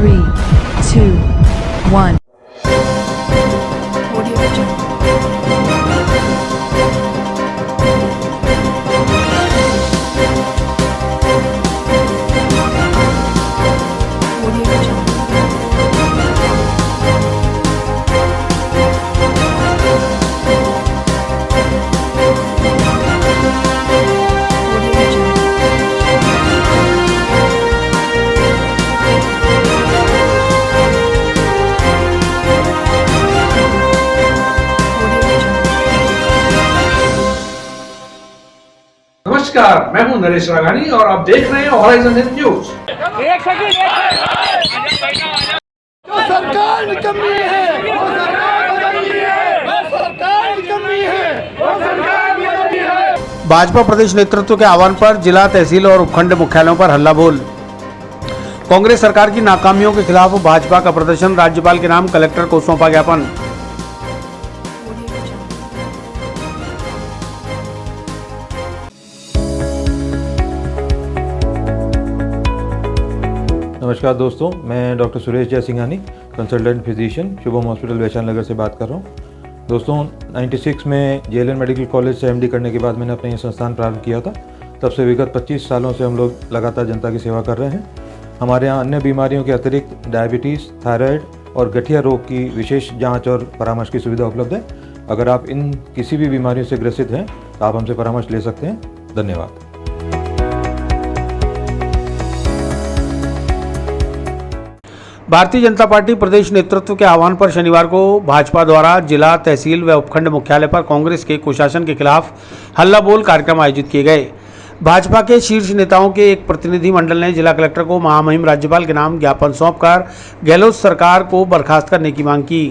3, 2, 1. नमस्कार, मैं हूं नरेश राघानी और आप देख रहे हैं हॉराइजन हिंद न्यूज। जो सरकार निकम्मी है, वो सरकार बदलनी है, वो सरकार निकम्मी है, वो सरकार बदलनी है। भाजपा प्रदेश नेतृत्व के आह्वान पर जिला, तहसील और उपखंड मुख्यालयों पर हल्ला बोल। कांग्रेस सरकार की नाकामियों के खिलाफ भाजपा का प्रदर्शन, राज्यपाल के नाम कलेक्टर को सौंपा ज्ञापन। नमस्कार दोस्तों, मैं doctor Suresh Jai Singhani, consultant physician, Shubham hospital Vaishali Nagar से बात कर रहा हूँ। दोस्तों 96 में जेएलएन मेडिकल कॉलेज से एमडी करने के बाद मैंने अपना ये संस्थान प्रारंभ किया था। तब से विगत 25 सालों से हम लोग लगातार जनता की सेवा कर रहे हैं। हमारे यहाँ अन्य बीमारियों के अतिरिक्त डायबिटीज़, थायराइड और गठिया रोग की विशेष जाँच और परामर्श की सुविधा उपलब्ध है। अगर आप इन किसी भी बीमारियों से ग्रसित हैं तो आप हमसे परामर्श ले सकते हैं। धन्यवाद। भारतीय जनता पार्टी प्रदेश नेतृत्व के आह्वान पर शनिवार को भाजपा द्वारा जिला, तहसील व उपखंड मुख्यालय पर कांग्रेस के कुशासन के खिलाफ हल्ला बोल कार्यक्रम आयोजित किए गए। भाजपा के शीर्ष नेताओं के एक प्रतिनिधि मंडल ने जिला कलेक्टर को महामहिम राज्यपाल के नाम ज्ञापन सौंपकर गहलोत सरकार को बर्खास्त करने की मांग की।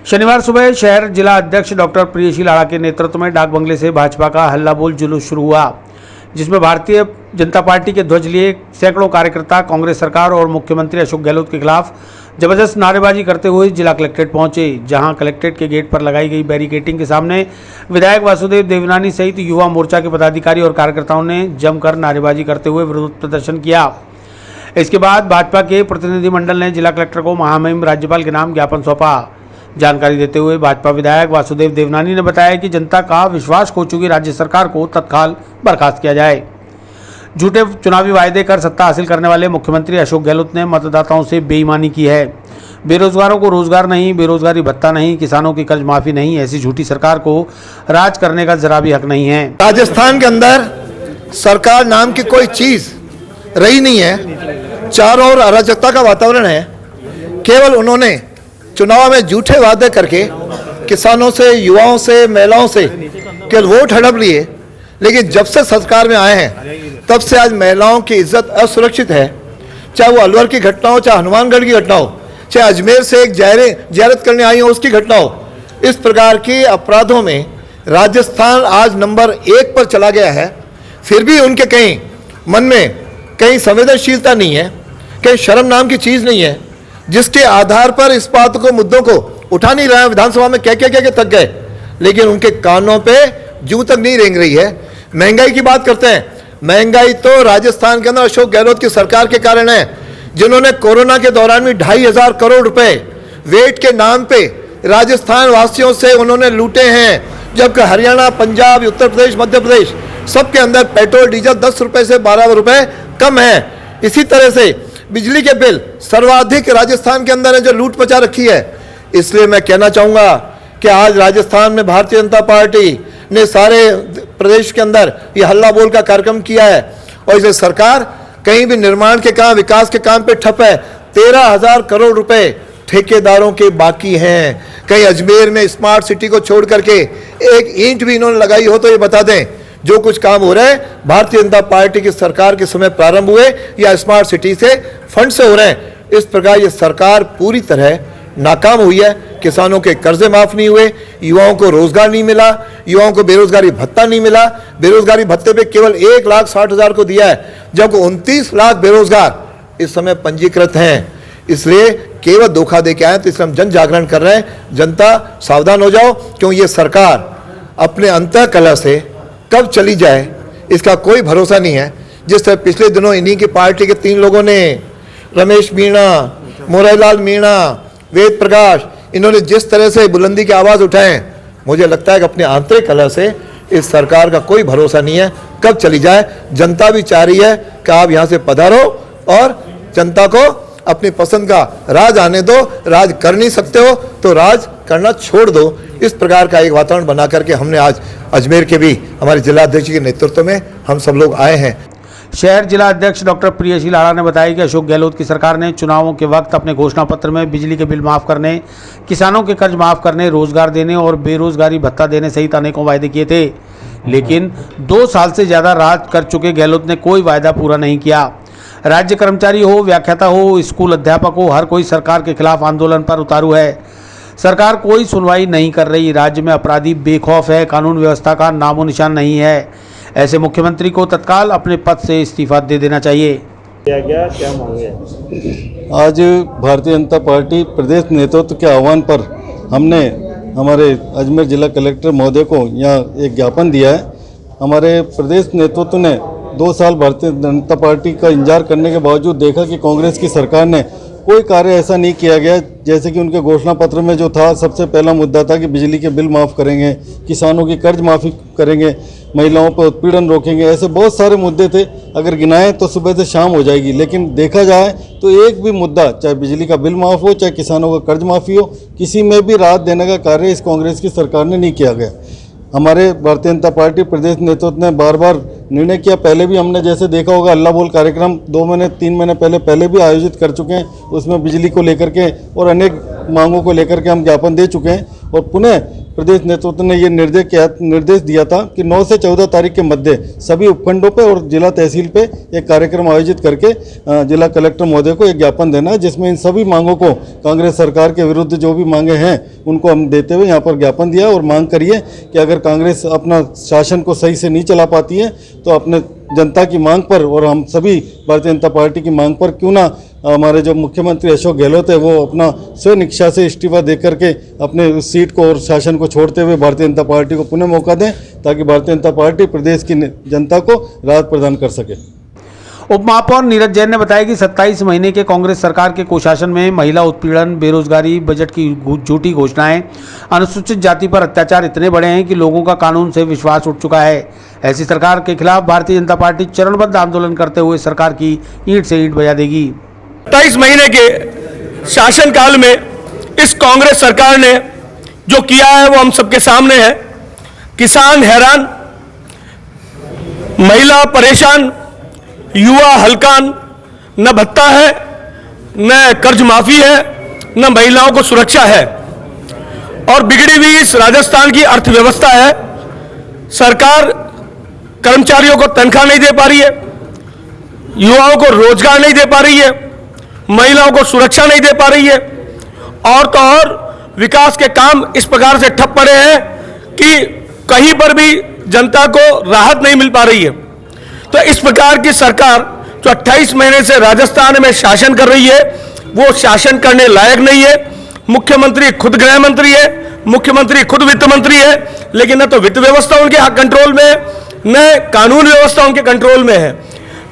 शनिवार सुबह शहर जिला अध्यक्ष डॉक्टर प्रियशी लाड़ा के नेतृत्व में डाक बंगले से भाजपा का हल्ला बोल जुलूस शुरू हुआ, जिसमें भारतीय जनता पार्टी के ध्वज लिए सैकड़ों कार्यकर्ता कांग्रेस सरकार और मुख्यमंत्री अशोक गहलोत के खिलाफ जबरदस्त नारेबाजी करते हुए जिला कलेक्ट्रेट पहुंचे, जहां कलेक्ट्रेट के गेट पर लगाई गई बैरिकेडिंग के सामने विधायक वासुदेव देवनानी सहित युवा मोर्चा के पदाधिकारी और कार्यकर्ताओं ने जमकर नारेबाजी करते हुए विरोध प्रदर्शन किया। इसके बाद भाजपा के प्रतिनिधिमंडल ने जिला कलेक्टर को महामहिम राज्यपाल के नाम ज्ञापन सौंपा। जानकारी देते हुए भाजपा विधायक वासुदेव देवनानी ने बताया कि जनता का विश्वास खो चुकी राज्य सरकार को तत्काल बर्खास्त किया जाए। झूठे चुनावी वायदे कर सत्ता हासिल करने वाले मुख्यमंत्री अशोक गहलोत ने मतदाताओं से बेईमानी की है। बेरोजगारों को रोजगार नहीं, बेरोजगारी भत्ता नहीं, किसानों की कर्ज माफी नहीं, ऐसी झूठी सरकार को राज करने का जरा भी हक नहीं है। राजस्थान के अंदर सरकार नाम की कोई चीज रही नहीं है। चारों ओर अराजकता का वातावरण है। केवल उन्होंने चुनाव में झूठे वादे करके किसानों से, युवाओं से, महिलाओं से केवल वोट हड़प लिए, लेकिन जब से सरकार में आए हैं तब से आज महिलाओं की इज्जत असुरक्षित है। चाहे वो अलवर की घटना हो, चाहे हनुमानगढ़ की घटना हो, चाहे अजमेर से एक जियारत करने आई हो उसकी घटना हो, इस प्रकार के अपराधों में राजस्थान आज नंबर 1 पर चला गया है। फिर भी उनके कहीं मन में कहीं संवेदनशीलता नहीं है, कहीं शर्म नाम की चीज़ नहीं है, जिसके आधार पर इस बात को, मुद्दों को उठा नहीं रहे हैं। विधानसभा में कह थक गए, लेकिन उनके कानों पे जूं तक नहीं रेंग रही है। महंगाई की बात करते हैं। महंगाई तो राजस्थान के अंदर अशोक गहलोत की सरकार के कारण है, जिन्होंने कोरोना के दौरान भी 2,500 करोड़ रुपए वेट के नाम पे राजस्थान वासियों से उन्होंने लूटे हैं, जबकि हरियाणा, पंजाब, उत्तर प्रदेश, मध्य प्रदेश सबके अंदर पेट्रोल डीजल 10 रुपए से 12 रुपए कम है। इसी तरह से बिजली के बिल सर्वाधिक राजस्थान के अंदर है, जो लूट मचा रखी है। इसलिए मैं कहना चाहूँगा कि आज राजस्थान में भारतीय जनता पार्टी ने सारे प्रदेश के अंदर ये हल्ला बोल का कार्यक्रम किया है, और इसे सरकार कहीं भी निर्माण के काम, विकास के काम पे ठप है। 13,000 करोड़ रुपए ठेकेदारों के बाकी हैं। कहीं अजमेर में स्मार्ट सिटी को छोड़ करके एक ईंट भी इन्होंने लगाई हो तो ये बता दें। जो कुछ काम हो रहे हैं भारतीय जनता पार्टी की सरकार के समय प्रारंभ हुए या स्मार्ट सिटी से फंड से हो रहे हैं। इस प्रकार ये सरकार पूरी तरह नाकाम हुई है। किसानों के कर्जे माफ नहीं हुए, युवाओं को रोजगार नहीं मिला, युवाओं को बेरोजगारी भत्ता नहीं मिला। बेरोजगारी भत्ते पे केवल 1,60,000 को दिया है, जबकि 29 लाख बेरोजगार इस समय पंजीकृत हैं। इसलिए केवल धोखा दे के आए, तो इसलिए हम जन जागरण कर रहे हैं। जनता सावधान हो जाओ, क्योंकि ये सरकार अपने अंतःकलह से कब चली जाए इसका कोई भरोसा नहीं है। जिस तरह पिछले दिनों इन्हीं की पार्टी के 3 लोगों ने रमेश मीणा, मोरारीलाल मीणा, वेद प्रकाश, इन्होंने जिस तरह से बुलंदी की आवाज़ उठाए, मुझे लगता है कि अपने आंतरिक कलह से इस सरकार का कोई भरोसा नहीं है, कब चली जाए। जनता भी चाह रही है कि आप यहाँ से पधारो और जनता को अपनी पसंद का राज आने दो। राज कर नहीं सकते हो तो राज करना छोड़ दो। इस प्रकार का एक वातावरण बना करके हमने आज अजमेर के भी हमारे जिलाध्यक्ष के नेतृत्व में हम सब लोग आए हैं। शहर जिला अध्यक्ष डॉक्टर प्रियशील आड़ा ने बताया कि अशोक गहलोत की सरकार ने चुनावों के वक्त अपने घोषणा पत्र में बिजली के बिल माफ करने, किसानों के कर्ज माफ करने, रोजगार देने और बेरोजगारी भत्ता देने सहित अनेकों वायदे किए थे, लेकिन 2 साल से ज़्यादा राज कर चुके गहलोत ने कोई वायदा पूरा नहीं किया। राज्य कर्मचारी हो, व्याख्याता हो, स्कूल अध्यापक हो, हर कोई सरकार के खिलाफ आंदोलन पर उतारू है। सरकार कोई सुनवाई नहीं कर रही। राज्य में अपराधी बेखौफ है, कानून व्यवस्था का नामो निशान नहीं है। ऐसे मुख्यमंत्री को तत्काल अपने पद से इस्तीफा दे देना चाहिए। क्या मांगे? आज भारतीय जनता पार्टी प्रदेश नेतृत्व के आह्वान पर हमने हमारे अजमेर जिला कलेक्टर महोदय को यहाँ एक ज्ञापन दिया है। हमारे प्रदेश नेतृत्व ने 2 साल भारतीय जनता पार्टी का इंतजार करने के बावजूद देखा कि कांग्रेस की सरकार ने कोई कार्य ऐसा नहीं किया गया। जैसे कि उनके घोषणा पत्र में जो था, सबसे पहला मुद्दा था कि बिजली के बिल माफ़ करेंगे, किसानों की कर्ज माफ़ी करेंगे, महिलाओं पर उत्पीड़न रोकेंगे, ऐसे बहुत सारे मुद्दे थे। अगर गिनाएं तो सुबह से शाम हो जाएगी, लेकिन देखा जाए तो एक भी मुद्दा, चाहे बिजली का बिल माफ़ हो, चाहे किसानों का कर्ज माफ़ी हो, किसी में भी राहत देने का कार्य इस कांग्रेस की सरकार ने नहीं किया गया। हमारे भारतीय जनता पार्टी प्रदेश नेतृत्व ने बार बार निर्णय किया। पहले भी हमने जैसे देखा होगा, अल्लाह बोल कार्यक्रम 2 महीने 3 महीने पहले भी आयोजित कर चुके हैं। उसमें बिजली को लेकर के और अनेक मांगों को लेकर के हम ज्ञापन दे चुके हैं। और पुनः प्रदेश नेतृत्व ने ये निर्देश दिया था कि 9 से 14 तारीख के मध्य सभी उपखंडों पे और जिला तहसील पे एक कार्यक्रम आयोजित करके जिला कलेक्टर महोदय को एक ज्ञापन देना है, जिसमें इन सभी मांगों को, कांग्रेस सरकार के विरुद्ध जो भी मांगे हैं उनको हम देते हुए यहाँ पर ज्ञापन दिया। और मांग करिए कि अगर कांग्रेस अपना शासन को सही से नहीं चला पाती है तो अपने जनता की मांग पर और हम सभी भारतीय जनता पार्टी की मांग पर क्यों ना हमारे जो मुख्यमंत्री अशोक गहलोत है वो अपना स्वयं इच्छा से इस्तीफा दे करके अपने सीट को और शासन को छोड़ते हुए भारतीय जनता पार्टी को पुनः मौका दें, ताकि भारतीय जनता पार्टी प्रदेश की जनता को राहत प्रदान कर सके। उप महापौर नीरज जैन ने बताया कि 27 महीने के कांग्रेस सरकार के कुशासन में महिला उत्पीड़न, बेरोजगारी, बजट की झूठी घोषणाएं, अनुसूचित जाति पर अत्याचार इतने बड़े हैं कि लोगों का कानून से विश्वास उठ चुका है। ऐसी सरकार के खिलाफ भारतीय जनता पार्टी चरणबद्ध आंदोलन करते हुए सरकार की ईंट से ईंट बजा देगी। 27 महीने के शासनकाल में इस कांग्रेस सरकार ने जो किया है वो हम सबके सामने है। किसान हैरान, महिला परेशान, युवा हलकान, न भत्ता है, न कर्ज माफी है, न महिलाओं को सुरक्षा है। और बिगड़ी हुई इस राजस्थान की अर्थव्यवस्था है। सरकार कर्मचारियों को तनख्वाह नहीं दे पा रही है, युवाओं को रोजगार नहीं दे पा रही है, महिलाओं को सुरक्षा नहीं दे पा रही है, और तो और विकास के काम इस प्रकार से ठप पड़े हैं कि कहीं पर भी जनता को राहत नहीं मिल पा रही है। तो इस प्रकार की सरकार जो 28 महीने से राजस्थान में शासन कर रही है वो शासन करने लायक नहीं है। मुख्यमंत्री खुद गृह मंत्री है, मुख्यमंत्री खुद वित्त मंत्री है, लेकिन न तो वित्त व्यवस्था उनके कंट्रोल में है, न कानून व्यवस्था उनके कंट्रोल में है।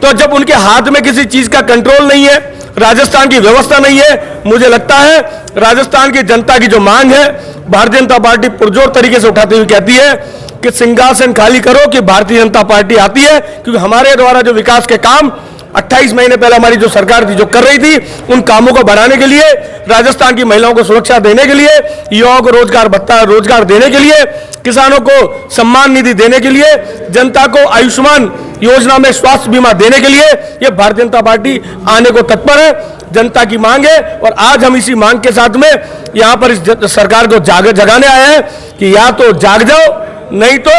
तो जब उनके हाथ में किसी चीज का कंट्रोल नहीं है, राजस्थान की व्यवस्था नहीं है, मुझे लगता है राजस्थान की जनता की जो मांग है भारतीय जनता पार्टी पुरजोर तरीके से उठाती हुई कहती है कि सिंहासन खाली करो कि भारतीय जनता पार्टी आती है। क्योंकि हमारे द्वारा जो विकास के काम 28 महीने पहले हमारी जो सरकार थी जो कर रही थी, उन कामों को बढ़ाने के लिए, राजस्थान की महिलाओं को सुरक्षा देने के लिए, युवाओं को रोजगार भत्ता रोजगार देने के लिए, किसानों को सम्मान निधि देने के लिए, जनता को आयुष्मान योजना में स्वास्थ्य बीमा देने के लिए ये भारतीय जनता पार्टी आने को तत्पर है। जनता की मांग है और आज हम इसी मांग के साथ में यहाँ पर इस सरकार को जगाने आए हैं कि या तो जाग जाओ, नहीं तो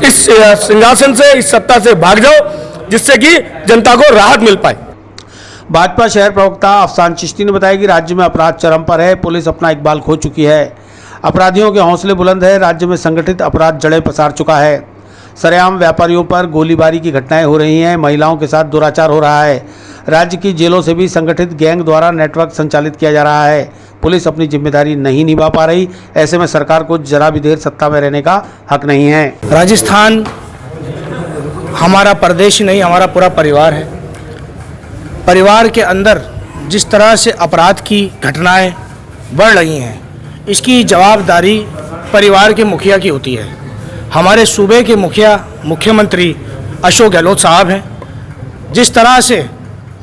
इस सिंहासन से, इस सत्ता से भाग जाओ, जिससे कि जनता को राहत मिल पाए। भाजपा शहर प्रवक्ता अफसान चिश्ती ने बताया कि राज्य में अपराध चरम पर है, पुलिस अपना इकबाल खो चुकी है, अपराधियों के हौसले बुलंद है, राज्य में संगठित अपराध जड़ें पसार चुका है, सरेआम व्यापारियों पर गोलीबारी की घटनाएं हो रही हैं, महिलाओं के साथ दुराचार हो रहा है, राज्य की जेलों से भी संगठित गैंग द्वारा नेटवर्क संचालित किया जा रहा है, पुलिस अपनी जिम्मेदारी नहीं निभा पा रही। ऐसे में सरकार को जरा भी देर सत्ता में रहने का हक नहीं है। राजस्थान हमारा प्रदेश ही नहीं, हमारा पूरा परिवार है। परिवार के अंदर जिस तरह से अपराध की घटनाएं बढ़ रही हैं, इसकी जवाबदारी परिवार के मुखिया की होती है। हमारे सूबे के मुख्यमंत्री अशोक गहलोत साहब हैं। जिस तरह से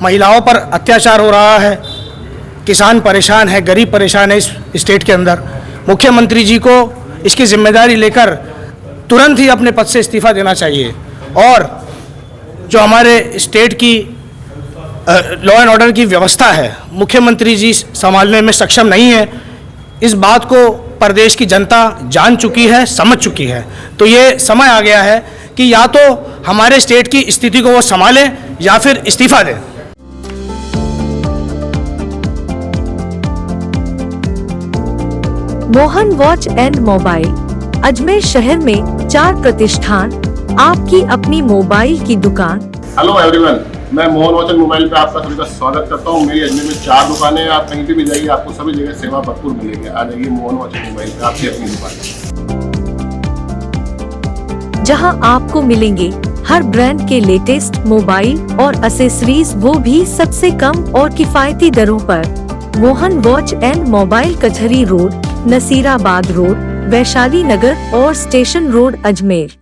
महिलाओं पर अत्याचार हो रहा है, किसान परेशान है, गरीब परेशान है इस स्टेट के अंदर, मुख्यमंत्री जी को इसकी जिम्मेदारी लेकर तुरंत ही अपने पद से इस्तीफा देना चाहिए। और जो हमारे स्टेट की लॉ एंड ऑर्डर की व्यवस्था है, मुख्यमंत्री जी संभालने में सक्षम नहीं है। इस बात को प्रदेश की जनता जान चुकी है, समझ चुकी है। तो ये समय आ गया है कि या तो हमारे स्टेट की स्थिति को वो संभालें या फिर इस्तीफा दें। Mohan watch and mobile Ajmer शहर में 4 प्रतिष्ठान, आपकी अपनी मोबाइल की दुकान। हेलो एवरीवन, मैं मोहन वॉच एंड मोबाइल पे आपका सभी का स्वागत करता हूँ। मेरी अजमेर में 4 दुकानें हैं। आप कहीं पे भी जाइए, आपको सभी जगह सेवा भरपूर मिलेगी। आ जाइए मोहन वॉच एंड मोबाइल पे, आपकी अपनी दुकान, जहां आपको मिलेंगे हर ब्रांड के लेटेस्ट मोबाइल और एसेसरीज, वो भी सबसे कम और किफायती दरों पर। मोहन वॉच एंड मोबाइल कचहरी रोड, नसीराबाद रोड, वैशाली नगर और स्टेशन रोड, अजमेर।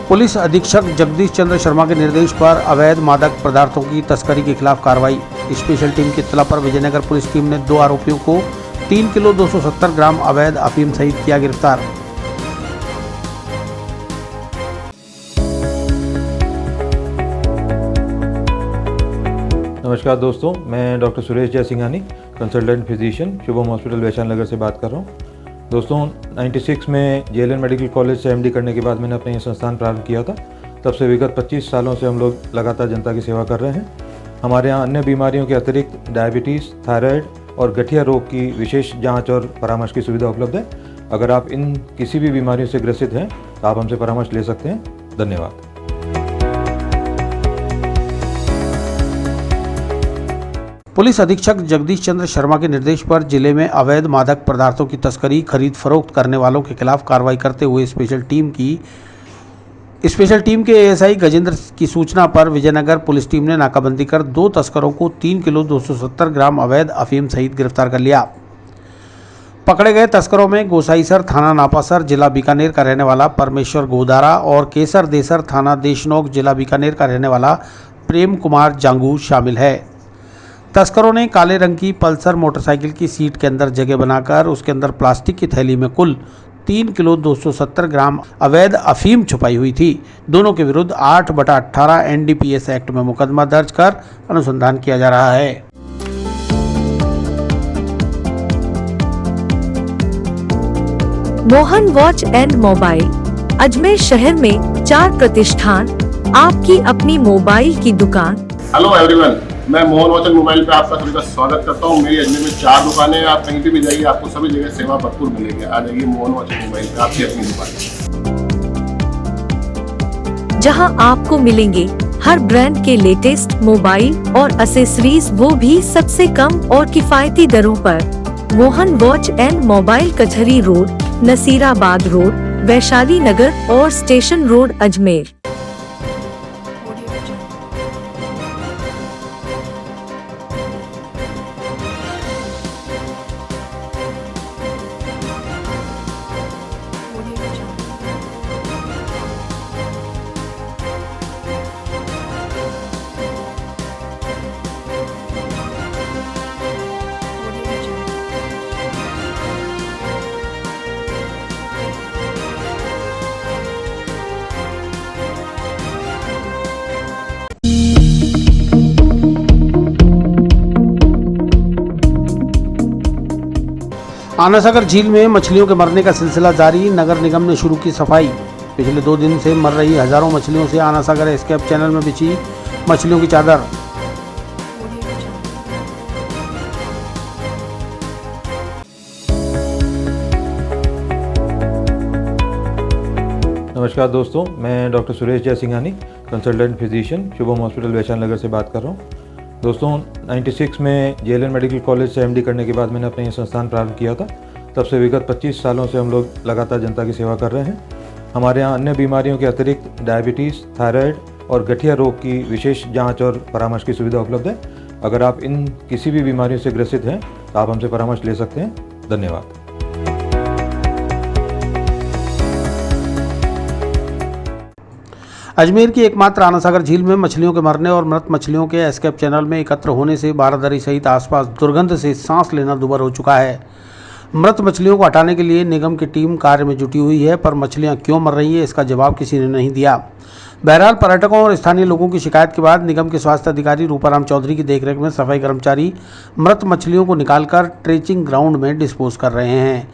पुलिस अधीक्षक जगदीश चंद्र शर्मा के निर्देश पर अवैध मादक पदार्थों की तस्करी के खिलाफ कार्रवाई। स्पेशल टीम की इत्तला पर विजयनगर पुलिस टीम ने 2 आरोपियों को 3 किलो 270 ग्राम अवैध अफीम सहित किया गिरफ्तार। नमस्कार दोस्तों, मैं doctor Suresh Jai Singhani, consultant physician, Shubham hospital Vaishali Nagar से बात कर रहा हूँ। दोस्तों 96 में जेएलएन मेडिकल कॉलेज से एमडी करने के बाद मैंने अपना ये संस्थान प्रारंभ किया था। तब से विगत 25 सालों से हम लोग लगातार जनता की सेवा कर रहे हैं। हमारे यहाँ अन्य बीमारियों के अतिरिक्त डायबिटीज़, थायराइड और गठिया रोग की विशेष जांच और परामर्श की सुविधा उपलब्ध है। अगर आप इन किसी भी बीमारियों से ग्रसित हैं तो आप हमसे परामर्श ले सकते हैं। धन्यवाद। पुलिस अधीक्षक जगदीश चंद्र शर्मा के निर्देश पर जिले में अवैध मादक पदार्थों की तस्करी, खरीद फरोख्त करने वालों के खिलाफ कार्रवाई करते हुए स्पेशल टीम के एएसआई गजेंद्र की सूचना पर विजयनगर पुलिस टीम ने नाकाबंदी कर 2 तस्करों को 3 किलो 270 ग्राम अवैध अफीम सहित गिरफ्तार कर लिया। पकड़े गए तस्करों में गोसाईसर थाना नापासर जिला बीकानेर का रहने वाला परमेश्वर गोदारा और केसर देसर थाना देशनोक जिला बीकानेर का रहने वाला प्रेम कुमार जांगू शामिल है। तस्करों ने काले रंग की पल्सर मोटरसाइकिल की सीट के अंदर जगह बनाकर उसके अंदर प्लास्टिक की थैली में कुल 3 किलो 270 ग्राम अवैध अफीम छुपाई हुई थी। दोनों के विरुद्ध 8/18 एनडीपीएस एक्ट में मुकदमा दर्ज कर अनुसंधान किया जा रहा है। Mohan watch and mobile Ajmer शहर में 4 प्रतिष्ठान, आपकी अपनी मोबाइल की दुकान। हेलो एवरीवन, मैं मोहन वॉच एंड मोबाइल पे आपका सभी का स्वागत करता हूँ। मेरी अजमेर में 4 दुकानें हैं। आप कहीं पे भी जाइए, आपको सभी जगह सेवा भरपूर मिलेगी। आ जाइए मोहन वॉच एंड मोबाइल पे, आपकी अपनी दुकान, जहां आपको मिलेंगे हर ब्रांड के लेटेस्ट मोबाइल और एसेसरीज, वो भी सबसे कम और किफायती दरों पर। मोहन वॉच एंड मोबाइल कचहरी रोड, नसीराबाद रोड, वैशाली नगर और स्टेशन रोड, अजमेर। आनासागर झील में मछलियों के मरने का सिलसिला जारी, नगर निगम ने शुरू की सफाई। पिछले 2 दिन से मर रही हजारों मछलियों से आनासागर एस्केप चैनल में बिछी मछलियों की चादर। नमस्कार दोस्तों, मैं doctor Suresh Jai Singhani, consultant physician, Shubham hospital Vaishali Nagar से बात कर रहा हूँ। दोस्तों 96 में जेएलएन मेडिकल कॉलेज से एमडी करने के बाद मैंने अपना ये संस्थान प्रारंभ किया था। तब से विगत 25 सालों से हम लोग लगातार जनता की सेवा कर रहे हैं। हमारे यहाँ अन्य बीमारियों के अतिरिक्त डायबिटीज़, थायराइड और गठिया रोग की विशेष जांच और परामर्श की सुविधा उपलब्ध है। अगर आप इन किसी भी बीमारियों से ग्रसित हैं तो आप हमसे परामर्श ले सकते हैं। धन्यवाद। अजमेर की एकमात्र आना सागर झील में मछलियों के मरने और मृत मछलियों के एस्केप चैनल में एकत्र होने से बारादरी सहित आसपास दुर्गंध से सांस लेना दुभर हो चुका है। मृत मछलियों को हटाने के लिए निगम की टीम कार्य में जुटी हुई है, पर मछलियां क्यों मर रही है इसका जवाब किसी ने नहीं दिया। बहरहाल पर्यटकों और स्थानीय लोगों की शिकायत के बाद निगम के स्वास्थ्य अधिकारी रूपाराम चौधरी की देखरेख में सफाई कर्मचारी मृत मछलियों को निकालकर ट्रेचिंग ग्राउंड में डिस्पोज कर रहे हैं।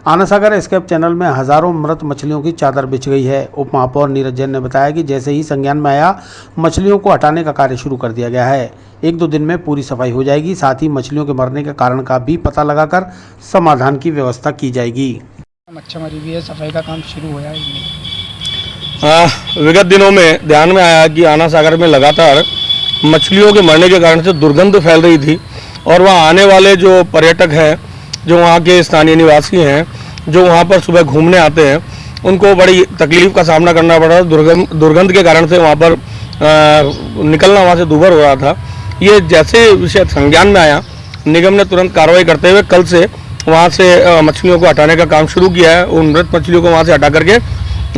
आना सागर एस्केप चैनल में हजारों मृत मछलियों की चादर बिछ गई है। उप महापौर नीरज जैन ने बताया कि जैसे ही संज्ञान में आया मछलियों को हटाने का कार्य शुरू कर दिया गया है। 1-2 दिन में पूरी सफाई हो जाएगी, साथ ही मछलियों के मरने के कारण का भी पता लगाकर समाधान की व्यवस्था की जाएगी। मच्छरमारी भी है, सफाई का काम शुरू हुआ है। विगत दिनों में ध्यान में आया कि आना सागर में लगातार मछलियों के मरने के कारण से दुर्गंध फैल रही थी और वहाँ आने वाले जो पर्यटक हैं, जो वहाँ के स्थानीय निवासी हैं, जो वहाँ पर सुबह घूमने आते हैं, उनको बड़ी तकलीफ का सामना करना पड़ रहा था। दुर्गंध के कारण से वहाँ पर निकलना वहाँ से दूभर हो रहा था। ये जैसे विषय संज्ञान में आया, निगम ने तुरंत कार्रवाई करते हुए कल से वहाँ से मछलियों को हटाने का काम शुरू किया है। उन मृत मछलियों को वहाँ से हटा करके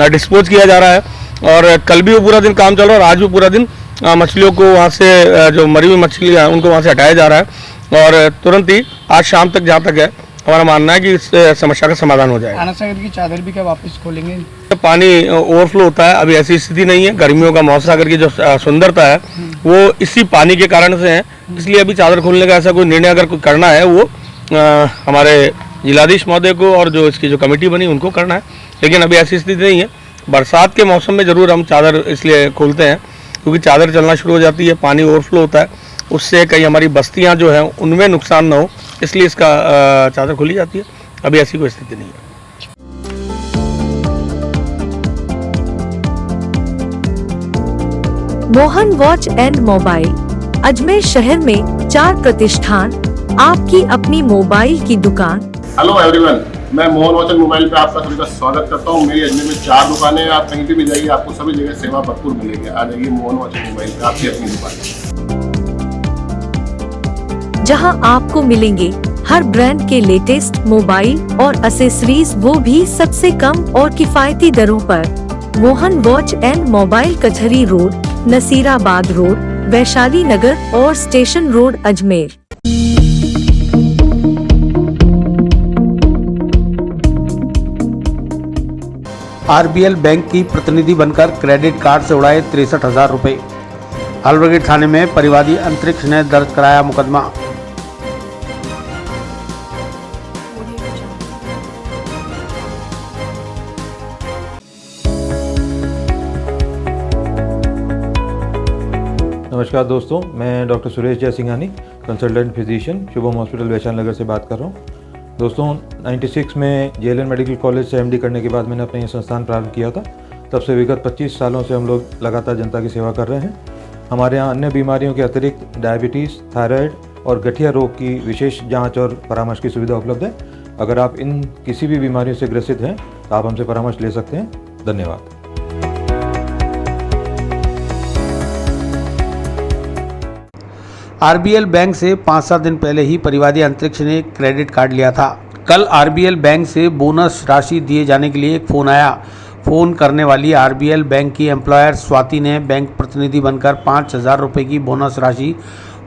डिस्पोज किया जा रहा है और कल भी वो पूरा दिन काम चल रहा है और आज भी पूरा दिन मछलियों को वहाँ से जो मरी हुई मछलियाँ उनको वहाँ से हटाया जा रहा है और तुरंत ही आज शाम तक जहाँ तक है हमारा मानना है कि इस समस्या का समाधान हो जाएगा। आना सागर की चादर भी क्या वापस खोलेंगे? पानी ओवरफ्लो होता है, अभी ऐसी स्थिति नहीं है। गर्मियों का मौसम सागर की जो सुंदरता है वो इसी पानी के कारण से है, इसलिए अभी चादर खोलने का ऐसा कोई निर्णय अगर कोई करना है वो हमारे जिलाधीश महोदय को और जो इसकी जो कमेटी बनी उनको करना है, लेकिन अभी ऐसी स्थिति नहीं है। बरसात के मौसम में ज़रूर हम चादर इसलिए खोलते हैं क्योंकि चादर चलना शुरू हो जाती है, पानी ओवरफ्लो होता है, उससे कई हमारी बस्तियां जो हैं उनमें नुकसान ना हो, इसलिए इसका चादर खोली जाती है। अभी ऐसी कोई स्थिति नहीं है। Mohan watch and mobile Ajmer शहर में 4 प्रतिष्ठान, आपकी अपनी मोबाइल की दुकान। हेलो एवरीवन, मैं मोहन वॉच एंड मोबाइल पे आपका सभी का स्वागत करता हूँ। मेरी अजमेर में 4 दुकानें हैं, आप कहीं भी जाइए आपको सभी जगह सेवा भरपूर मिलेगी। आ जाइए मोहन वॉच एंड मोबाइल पे, आपकी अपनी दुकान, जहां आपको मिलेंगे हर ब्रांड के लेटेस्ट मोबाइल और एसेसरीज, वो भी सबसे कम और किफायती दरों पर। मोहन वॉच एंड मोबाइल कचहरी रोड, नसीराबाद रोड, वैशाली नगर और station road, Ajmer. RBL bank की प्रतिनिधि बनकर क्रेडिट कार्ड से उड़ाए 63,000 रुपये। अलवरगेट थाने में परिवादी अंतरिक्ष ने दर्ज कराया मुकदमा। नमस्कार दोस्तों, मैं doctor Suresh Jaisinghani, consultant physician, Shubham hospital Vaishali Nagar से बात कर रहा हूँ। दोस्तों 96 में जेएलएन मेडिकल कॉलेज से एमडी करने के बाद मैंने अपना ये संस्थान प्रारंभ किया था। तब से विगत 25 सालों से हम लोग लगातार जनता की सेवा कर रहे हैं। हमारे यहाँ अन्य बीमारियों के अतिरिक्त डायबिटीज़, थायराइड और गठिया रोग की विशेष जांच और परामर्श की सुविधा उपलब्ध है। अगर आप इन किसी भी बीमारियों से ग्रसित हैं तो आप हमसे परामर्श ले सकते हैं। धन्यवाद। आरबीएल बैंक से 5-7 दिन पहले ही परिवादी अंतरिक्ष ने क्रेडिट कार्ड लिया था। कल आरबीएल बैंक से बोनस राशि दिए जाने के लिए एक फ़ोन आया। फ़ोन करने वाली आरबीएल बैंक की एम्प्लॉयर स्वाति ने बैंक प्रतिनिधि बनकर 5,000 रुपये की बोनस राशि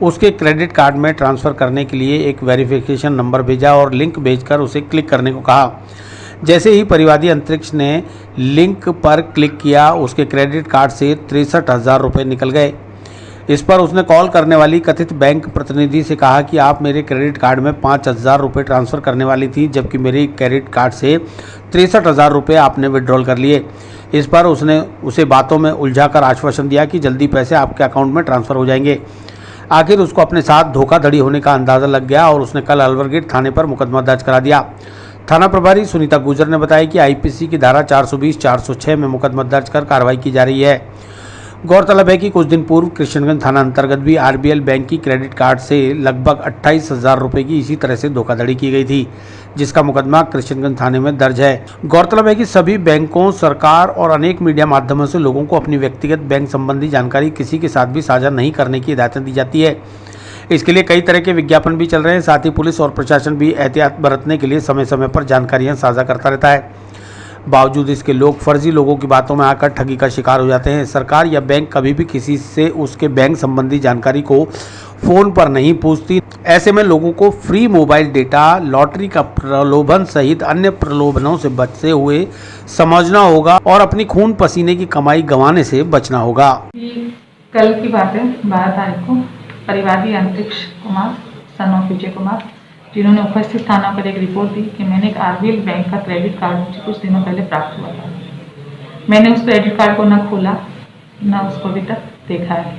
उसके क्रेडिट कार्ड में ट्रांसफ़र करने के लिए एक वेरिफिकेशन नंबर भेजा और लिंक भेजकर उसे क्लिक करने को कहा। जैसे ही परिवादी अंतरिक्ष ने लिंक पर क्लिक किया, उसके क्रेडिट कार्ड से 63,000 रुपये निकल गए। इस पर उसने कॉल करने वाली कथित बैंक प्रतिनिधि से कहा कि आप मेरे क्रेडिट कार्ड में 5,000 रुपये ट्रांसफ़र करने वाली थी, जबकि मेरे क्रेडिट कार्ड से 63,000 रुपये आपने विड्रॉल कर लिए। इस पर उसने उसे बातों में उलझाकर आश्वासन दिया कि जल्दी पैसे आपके अकाउंट में ट्रांसफ़र हो जाएंगे। आखिर उसको अपने साथ धोखाधड़ी होने का अंदाज़ा लग गया और उसने कल अलवरगेट थाने पर मुकदमा दर्ज करा दिया। थाना प्रभारी सुनीता गुजर ने बताया कि आईपीसी की धारा 420, 406 में मुकदमा दर्ज कर कार्रवाई की जा रही है। गौरतलब है कि कुछ दिन पूर्व कृष्णगंज थाना अंतर्गत भी आरबीएल बैंक की क्रेडिट कार्ड से लगभग 28,000 रुपए की इसी तरह से धोखाधड़ी की गई थी, जिसका मुकदमा कृष्णगंज थाने में दर्ज है। गौरतलब है कि सभी बैंकों, सरकार और अनेक मीडिया माध्यमों से लोगों को अपनी व्यक्तिगत बैंक संबंधी जानकारी किसी के साथ भी साझा नहीं करने की हिदायत दी जाती है। इसके लिए कई तरह के विज्ञापन भी चल रहे हैं। साथ ही पुलिस और प्रशासन भी एहतियात बरतने के लिए समय समय पर जानकारियां साझा करता रहता है। बावजूद इसके लोग फर्जी लोगों की बातों में आकर ठगी का शिकार हो जाते हैं। सरकार या बैंक कभी भी किसी से उसके बैंक संबंधी जानकारी को फ़ोन पर नहीं पूछती। ऐसे में लोगों को फ्री मोबाइल डेटा, लॉटरी का प्रलोभन सहित अन्य प्रलोभनों से बचते हुए समझना होगा और अपनी खून पसीने की कमाई गंवाने से बचना होगा। कल की बात है, 12 तारीख को परिवादी अंतरिक्ष कुमार सन ऑफ विजय कुमार, जिन्होंने उपस्थित थाना पर एक रिपोर्ट दी कि मैंने एक आरबीएल बैंक का क्रेडिट कार्ड मुझे कुछ दिनों पहले प्राप्त हुआ था। मैंने उस क्रेडिट कार्ड को न खोला, न उसको अभी तक देखा है।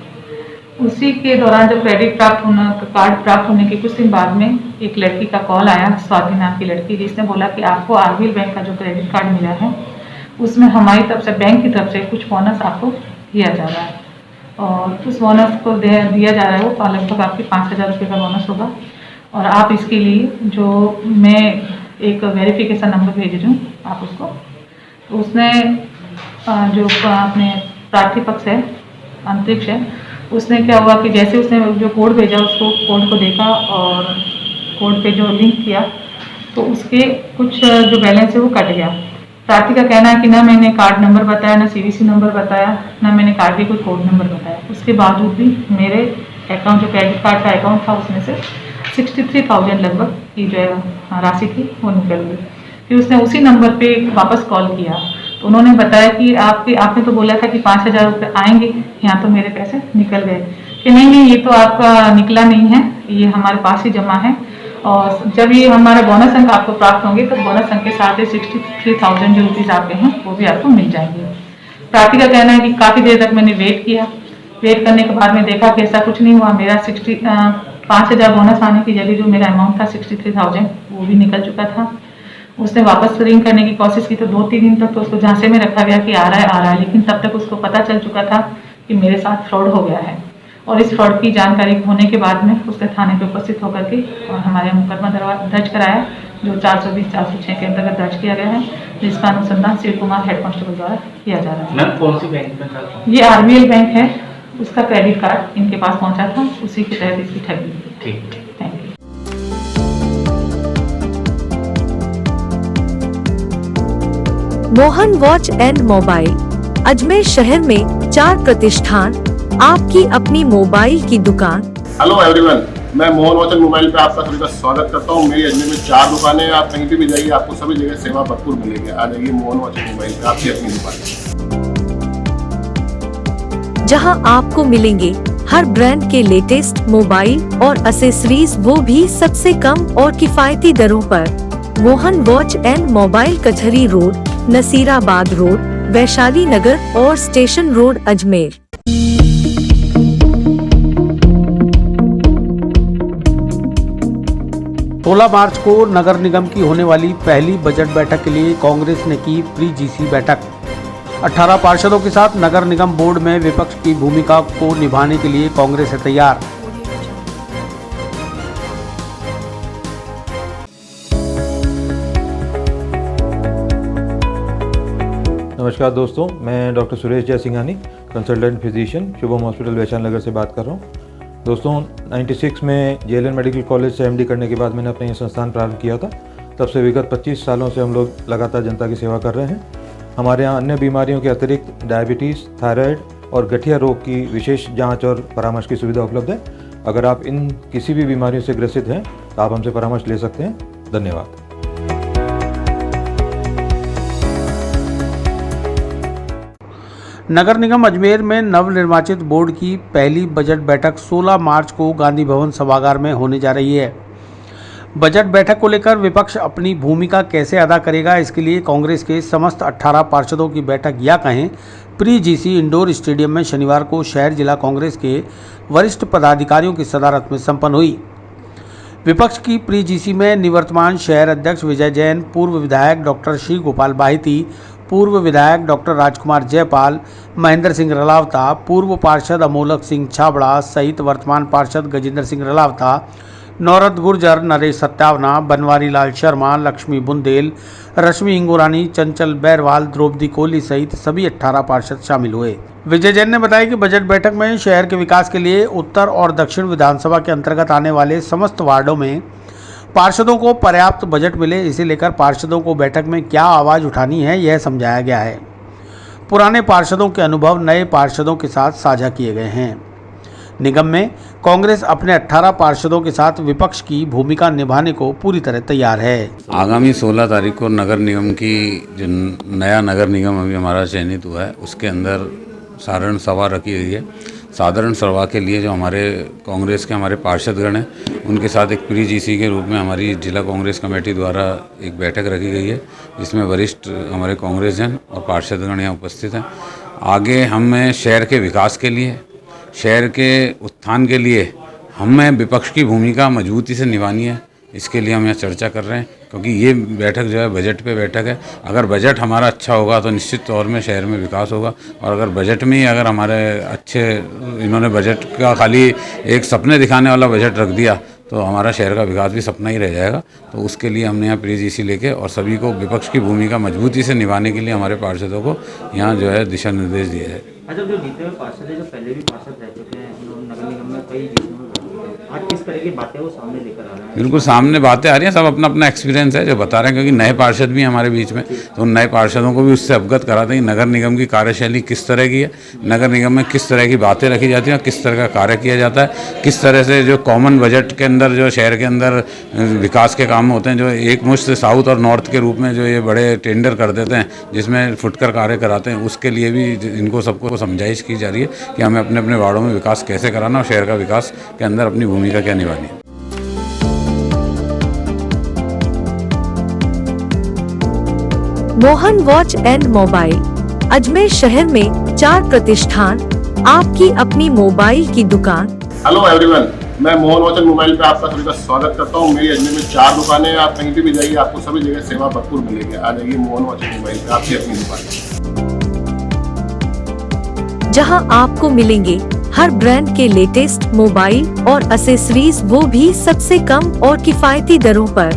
उसी के दौरान जब कार्ड प्राप्त होने के कुछ दिन बाद में एक लड़की का कॉल आया, स्वाति नाम की लड़की, जिसने बोला कि आपको आरबीएल बैंक का जो क्रेडिट कार्ड मिला है उसमें हमारी तरफ से, बैंक की तरफ से कुछ बोनस आपको दिया जा रहा है और उस बोनस को दिया जा रहा है वो लगभग आपके 5,000 रुपये का बोनस होगा और आप इसके लिए जो मैं एक वेरिफिकेशन नंबर भेज रही हूँ आप उसको, तो उसने जो अपने प्रार्थी पक्ष है, अंतरिक्ष है, उसने क्या हुआ कि जैसे उसने जो कोड भेजा उसको कोड को देखा और कोड पे जो लिंक किया तो उसके कुछ जो बैलेंस है वो कट गया। प्रार्थी का कहना है कि ना मैंने कार्ड नंबर बताया, ना सीवीसी नंबर बताया, ना मैंने कार्ड के कोई कोड नंबर बताया। उसके बावजूद भी मेरे अकाउंट, जो क्रेडिट कार्ड का अकाउंट था, उसमें से 63,000 लगभग की जो राशि थी वो निकल गई। फिर उसने उसी नंबर पे वापस कॉल किया तो उन्होंने बताया कि आपने तो बोला था कि 5,000 रुपये आएंगे, यहाँ तो मेरे पैसे निकल गए। कि नहीं, ये तो आपका निकला नहीं है, ये हमारे पास ही जमा है और जब ये हमारा बोनस अंक आपको प्राप्त होंगे तो बोनस अंक के साथ ही 63,000 जो रुपीज़ आपके हैं वो भी आपको मिल जाएंगे। प्रार्थी का कहना है कि काफ़ी देर तक मैंने वेट किया, वेट करने के बाद में देखा कि ऐसा कुछ नहीं हुआ। मेरा 5,000 बोनस आने की जगह जो मेरा अमाउंट था 63,000 वो भी निकल चुका था। उसने वापस रिंग करने की कोशिश की तो 2-3 दिन तक तो उसको झांसे में रखा गया कि आ रहा है, लेकिन तब तक उसको पता चल चुका था कि मेरे साथ फ्रॉड हो गया है और इस फ्रॉड की जानकारी होने के बाद में उसने थाने पे उपस्थित होकर के और हमारे मुकदमा दर्ज कराया जो 420-406 के अंतर्गत दर्ज किया गया है, जिसका अनुसंधान शिव कुमार हेड कांस्टेबल द्वारा किया जा रहा है। मैम कौन सी बैंक में था? ये आरबीएल बैंक है, उसका क्रेडिट कार्ड इनके पास पहुंचा था, उसी के तहत इसकी ठगी हुई। ठीक, thank you. Mohan watch and mobile, Ajmer शहर में 4 प्रतिष्ठान, आपकी अपनी मोबाइल की दुकान। हेलो एवरीवन, मैं मोहन वॉच एंड मोबाइल पे आपका सभी का स्वागत करता हूँ। मेरी अजमेर में 4 दुकानें हैं, आप कहीं भी जाइए आपको सभी जगह सेवा भरपूर मिलेगी। आ जाइए मोहन वॉच एंड मोबाइल पे, आपकी अपनी दुकान, जहां आपको मिलेंगे हर ब्रांड के लेटेस्ट मोबाइल और एसेसरीज, वो भी सबसे कम और किफायती दरों पर। मोहन वॉच एंड मोबाइल, कचहरी रोड, नसीराबाद रोड, वैशाली नगर और स्टेशन रोड, अजमेर। 16 मार्च को नगर निगम की होने वाली पहली बजट बैठक के लिए कांग्रेस ने की प्री जीसी बैठक। 18 पार्षदों के साथ नगर निगम बोर्ड में विपक्ष की भूमिका को निभाने के लिए कांग्रेस है तैयार। नमस्कार दोस्तों, मैं doctor Suresh Jaisinghani, consultant physician, Shubham hospital Vaishali Nagar से बात कर रहा हूँ। दोस्तों 96 में जेएलएन मेडिकल कॉलेज से एमडी करने के बाद मैंने अपना ये संस्थान प्रारंभ किया था। तब से विगत 25 सालों से हम लोग लगातार जनता की सेवा कर रहे हैं। हमारे यहाँ अन्य बीमारियों के अतिरिक्त डायबिटीज़, थायराइड और गठिया रोग की विशेष जाँच और परामर्श की सुविधा उपलब्ध है। अगर आप इन किसी भी बीमारियों से ग्रसित हैं तो आप हमसे परामर्श ले सकते हैं। धन्यवाद। नगर निगम अजमेर में नवनिर्वाचित बोर्ड की पहली बजट बैठक 16 मार्च को गांधी भवन सभागार में होने जा रही है। बजट बैठक को लेकर विपक्ष अपनी भूमिका कैसे अदा करेगा, इसके लिए कांग्रेस के समस्त 18 पार्षदों की बैठक या कहें प्री जीसी इंडोर स्टेडियम में शनिवार को शहर जिला कांग्रेस के वरिष्ठ पदाधिकारियों की सदारत में संपन्न हुई। विपक्ष की प्री जीसी में निवर्तमान शहर अध्यक्ष विजय जैन, पूर्व विधायक डॉक्टर श्री गोपाल बाहिती, पूर्व विधायक डॉक्टर राजकुमार जयपाल, महेंद्र सिंह रलावता, पूर्व पार्षद अमोलक सिंह छाबड़ा सहित वर्तमान पार्षद गजेंद्र सिंह रलावता, नौरत गुर्जर, नरेश सत्यावना, बनवारी लाल शर्मा, लक्ष्मी बुंदेल, रश्मि इंगुरानी, चंचल बैरवाल, द्रौपदी कोहली सहित सभी 18 पार्षद शामिल हुए। विजय जैन ने बताया कि बजट बैठक में शहर के विकास के लिए उत्तर और दक्षिण विधानसभा के अंतर्गत आने वाले समस्त वार्डों में पार्षदों को पर्याप्त बजट मिले, इसे लेकर पार्षदों को बैठक में क्या आवाज़ उठानी है यह समझाया गया है। पुराने पार्षदों के अनुभव नए पार्षदों के साथ साझा किए गए हैं। निगम में कांग्रेस अपने 18 पार्षदों के साथ विपक्ष की भूमिका निभाने को पूरी तरह तैयार है। आगामी 16 तारीख को नगर निगम की जो नया नगर निगम अभी हमारा चयनित हुआ है उसके अंदर साधारण सभा रखी गई है। साधारण सभा के लिए जो हमारे कांग्रेस के हमारे पार्षदगण हैं उनके साथ एक प्री जीसी के रूप में हमारी जिला कांग्रेस कमेटी द्वारा एक बैठक रखी गई है जिसमें वरिष्ठ हमारे कांग्रेस जन और पार्षदगण यहाँ उपस्थित हैं। आगे हमें शहर के विकास के लिए, शहर के उत्थान के लिए हमें विपक्ष की भूमिका मजबूती से निभानी है। इसके लिए हम यहाँ चर्चा कर रहे हैं क्योंकि ये बैठक जो है बजट पे बैठक है। अगर बजट हमारा अच्छा होगा तो निश्चित तौर में शहर में विकास होगा और अगर बजट में ही अगर हमारे अच्छे इन्होंने बजट का खाली एक सपने दिखाने वाला बजट रख दिया तो हमारा शहर का विकास भी सपना ही रह जाएगा। तो उसके लिए हमने यहाँ प्री जीसी लेके और सभी को विपक्ष की भूमिका मजबूती से निभाने के लिए हमारे पार्षदों को यहाँ जो है दिशा निर्देश दिए है। अच्छा, जो जीते हुए पार्षद है, जो पहले भी पार्षद रह चुके हैं, नगर निगम में कई जीतों में आज किस तरह की बातें वो सामने लेकर आ रहे हैं? बिल्कुल सामने बातें आ रही हैं, सब अपना अपना एक्सपीरियंस है जो बता रहे हैं क्योंकि नए पार्षद भी हमारे बीच में, तो उन नए पार्षदों को भी उससे अवगत कराते हैं कि नगर निगम की कार्यशैली किस तरह की है, नगर निगम में किस तरह की बातें रखी जाती हैं, किस तरह का कार्य किया जाता है, किस तरह से जो कॉमन बजट के अंदर जो शहर के अंदर विकास के काम होते हैं, जो एक मुश्त साउथ और नॉर्थ के रूप में जो ये बड़े टेंडर कर देते हैं जिसमें फुटकर कार्य कराते हैं, उसके लिए भी इनको सबको समझाइश की जा रही है कि हमें अपने अपने वार्डों में विकास कैसे कराना और शहर का विकास के अंदर अपनी भूमिका क्या निभानी है। Mohan watch and mobile Ajmer शहर में 4 प्रतिष्ठान, आपकी अपनी मोबाइल की दुकान। हेलो एवरीवन, मैं मोहन वॉच एंड मोबाइल पे आपका सभी का स्वागत करता हूँ। मेरी अजमेर में 4 दुकानें हैं, आप कहीं भी जाइए आपको सभी जगह सेवा भरपूर मिलेगी। आ जाइए मोहन वॉच एंड मोबाइल पे, आपकी अपनी दुकान जहां आपको मिलेंगे हर ब्रांड के लेटेस्ट मोबाइल और एसेसरीज, वो भी सबसे कम और किफायती दरों पर।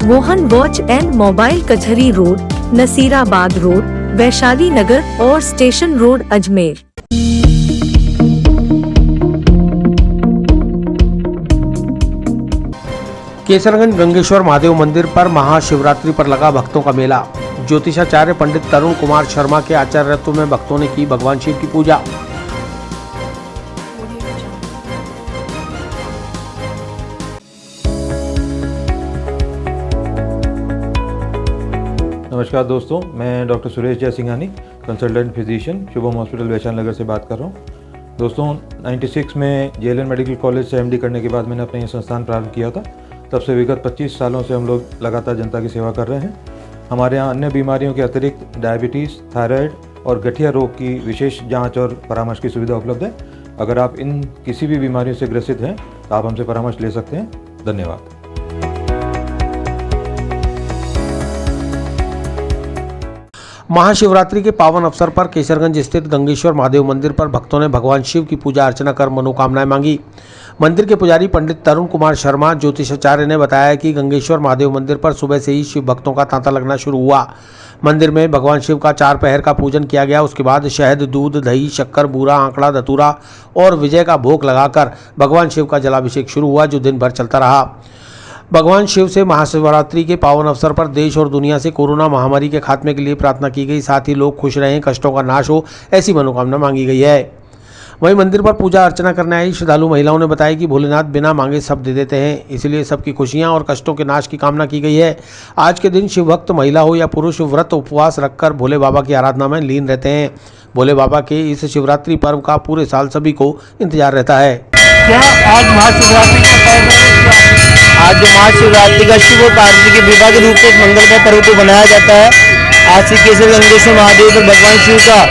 मोहन वॉच एंड मोबाइल कचहरी रोड, नसीराबाद रोड, वैशाली नगर और स्टेशन रोड अजमेर। केसरगंज गंगेश्वर महादेव मंदिर पर महाशिवरात्रि पर लगा भक्तों का मेला। ज्योतिषाचार्य पंडित तरुण कुमार शर्मा के आचार्यत्व में भक्तों ने की भगवान शिव की पूजा। नमस्कार दोस्तों, मैं doctor Suresh Jaisinghani, consultant physician, Shubham hospital Vaishali Nagar से बात कर रहा हूँ। दोस्तों 96 में जेएलएन मेडिकल कॉलेज से एमडी करने के बाद मैंने अपना ये संस्थान प्रारंभ किया था। तब से विगत 25 सालों से हम लोग लगातार जनता की सेवा कर रहे हैं। हमारे यहाँ अन्य बीमारियों के अतिरिक्त डायबिटीज़, थायराइड और गठिया रोग की विशेष जांच और परामर्श की सुविधा उपलब्ध है। अगर आप इन किसी भी बीमारियों से ग्रसित हैं तो आप हमसे परामर्श ले सकते हैं। धन्यवाद। महाशिवरात्रि के पावन अवसर पर केसरगंज स्थित गंगेश्वर महादेव मंदिर पर भक्तों ने भगवान शिव की पूजा अर्चना कर मनोकामनाएं मांगी। मंदिर के पुजारी पंडित तरुण कुमार शर्मा ज्योतिषाचार्य ने बताया कि गंगेश्वर महादेव मंदिर पर सुबह से ही शिव भक्तों का तांता लगना शुरू हुआ। मंदिर में भगवान शिव का 4 पहर का पूजन किया गया। उसके बाद शहद, दूध, दही, शक्कर, बूरा, आंकड़ा, धतूरा और विजय का भोग लगाकर भगवान शिव का जलाभिषेक शुरू हुआ, जो दिन भर चलता रहा। भगवान शिव से महाशिवरात्रि के पावन अवसर पर देश और दुनिया से कोरोना महामारी के खात्मे के लिए प्रार्थना की गई। साथ ही लोग खुश रहें, कष्टों का नाश हो, ऐसी मनोकामना मांगी गई है। वहीं मंदिर पर पूजा अर्चना करने आई श्रद्धालु महिलाओं ने बताया कि भोलेनाथ बिना मांगे सब दे देते हैं, इसलिए सबकी खुशियां और कष्टों के नाश की कामना की गई है। आज के दिन शिव भक्त महिला हो या पुरुष व्रत उपवास रखकर भोले बाबा की आराधना में लीन रहते हैं। भोले बाबा के इस शिवरात्रि पर्व का पूरे साल सभी को इंतजार रहता है। क्या आज महाशिवरात्रि का पर्व है? आज जो महाशिवरात्रि का शिव और पार्वती के विवाह के रूप में एक मंगलमय पर्व को मनाया जाता है। आज श्री केसर गंगेश्वर महादेव पर भगवान शिव का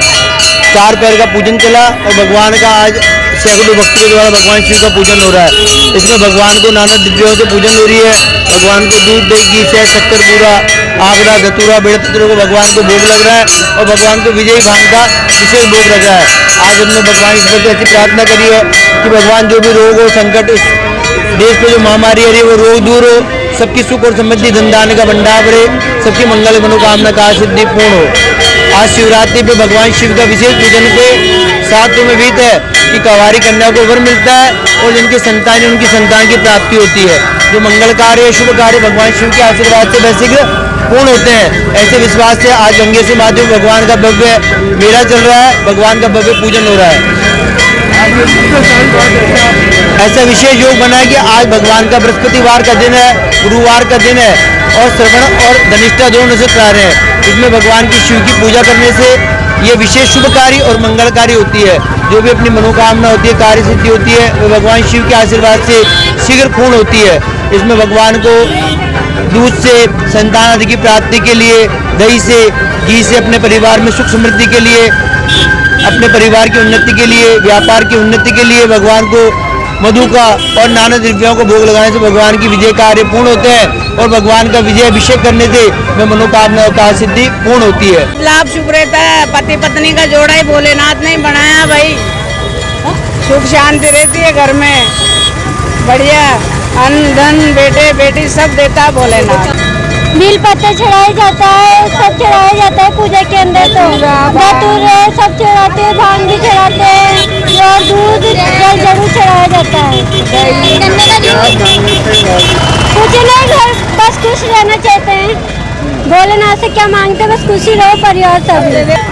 4 पैर का पूजन चला और भगवान का आज सैकड़ों भक्तों के द्वारा भगवान शिव का पूजन हो रहा है। इसमें भगवान को नाना दिव्यों से पूजन हो रही है। भगवान को दूध, दही, घी, शहद, शक्कर, बूरा, आगरा, धतूरा, बेड़पत्रों को भगवान को भोग लग रहा है और भगवान को विजयी भांग का विशेष भोग लग रहा है। आज हमने भगवान ईश्वर से ऐसी प्रार्थना करी है कि भगवान जो भी रोग हो, संकट, इस देश पे जो महामारी आ रही है वो रोग दूर हो, सबकी सुख और समृद्धि, धनदान का भंडार बढ़े, सबकी मंगल मनोकामना का सिद्धि पूर्ण हो। आज शिवरात्रि पे भगवान शिव का विशेष पूजन के 7 दिन में बीत है कि कवारी कन्या को वर मिलता है और जिनकी संतान है उनकी संतान की प्राप्ति होती है। जो मंगल कार्य, शुभ कार्य भगवान शिव के आशीर्वाद से वैसे पूर्ण होते हैं। ऐसे विश्वास से आज गंगे से माध्यम भगवान का भव्य मेला चल रहा है, भगवान का भव्य पूजन हो रहा है। ऐसा विशेष योग बना है कि आज भगवान का बृहस्पतिवार का दिन है, गुरुवार का दिन है और श्रवण और धनिष्ठा दोनों नक्षत्र आ रहे हैं। इसमें भगवान की शिव की पूजा करने से ये विशेष शुभकारी और मंगलकारी होती है। जो भी अपनी मनोकामना होती है, कार्य सिद्धि होती है, वो भगवान शिव के आशीर्वाद से शीघ्र पूर्ण होती है। इसमें भगवान को दूध से संतान आदि की प्राप्ति के लिए, दही से, घी से अपने परिवार में सुख समृद्धि के लिए, अपने परिवार की उन्नति के लिए, व्यापार की उन्नति के लिए भगवान को मधु का और नाना द्रव्यों को भोग लगाने से भगवान की विजय कार्य पूर्ण होते हैं और भगवान का विजय अभिषेक करने से मनोकामना का सिद्धि पूर्ण होती है। लाभ शुभ रहता है। पति पत्नी का जोड़ा ही भोलेनाथ ने बनाया भाई। सुख शांति रहती है घर में, बढ़िया अन्न धन बेटे बेटी सब देता है भोलेनाथ। बिल पत्ता चढ़ाया जाता है, सब चढ़ाया जाता है पूजा के अंदर। तो धतूरे सब चढ़ाते हैं, भांग भी चढ़ाते हैं और दूध जल जरूर चढ़ाया जाता है। कुछ नहीं, घर बस खुश रहना चाहते हैं। भोलेनाथ से क्या मांगते हैं, बस खुशी रहो परिवार सब।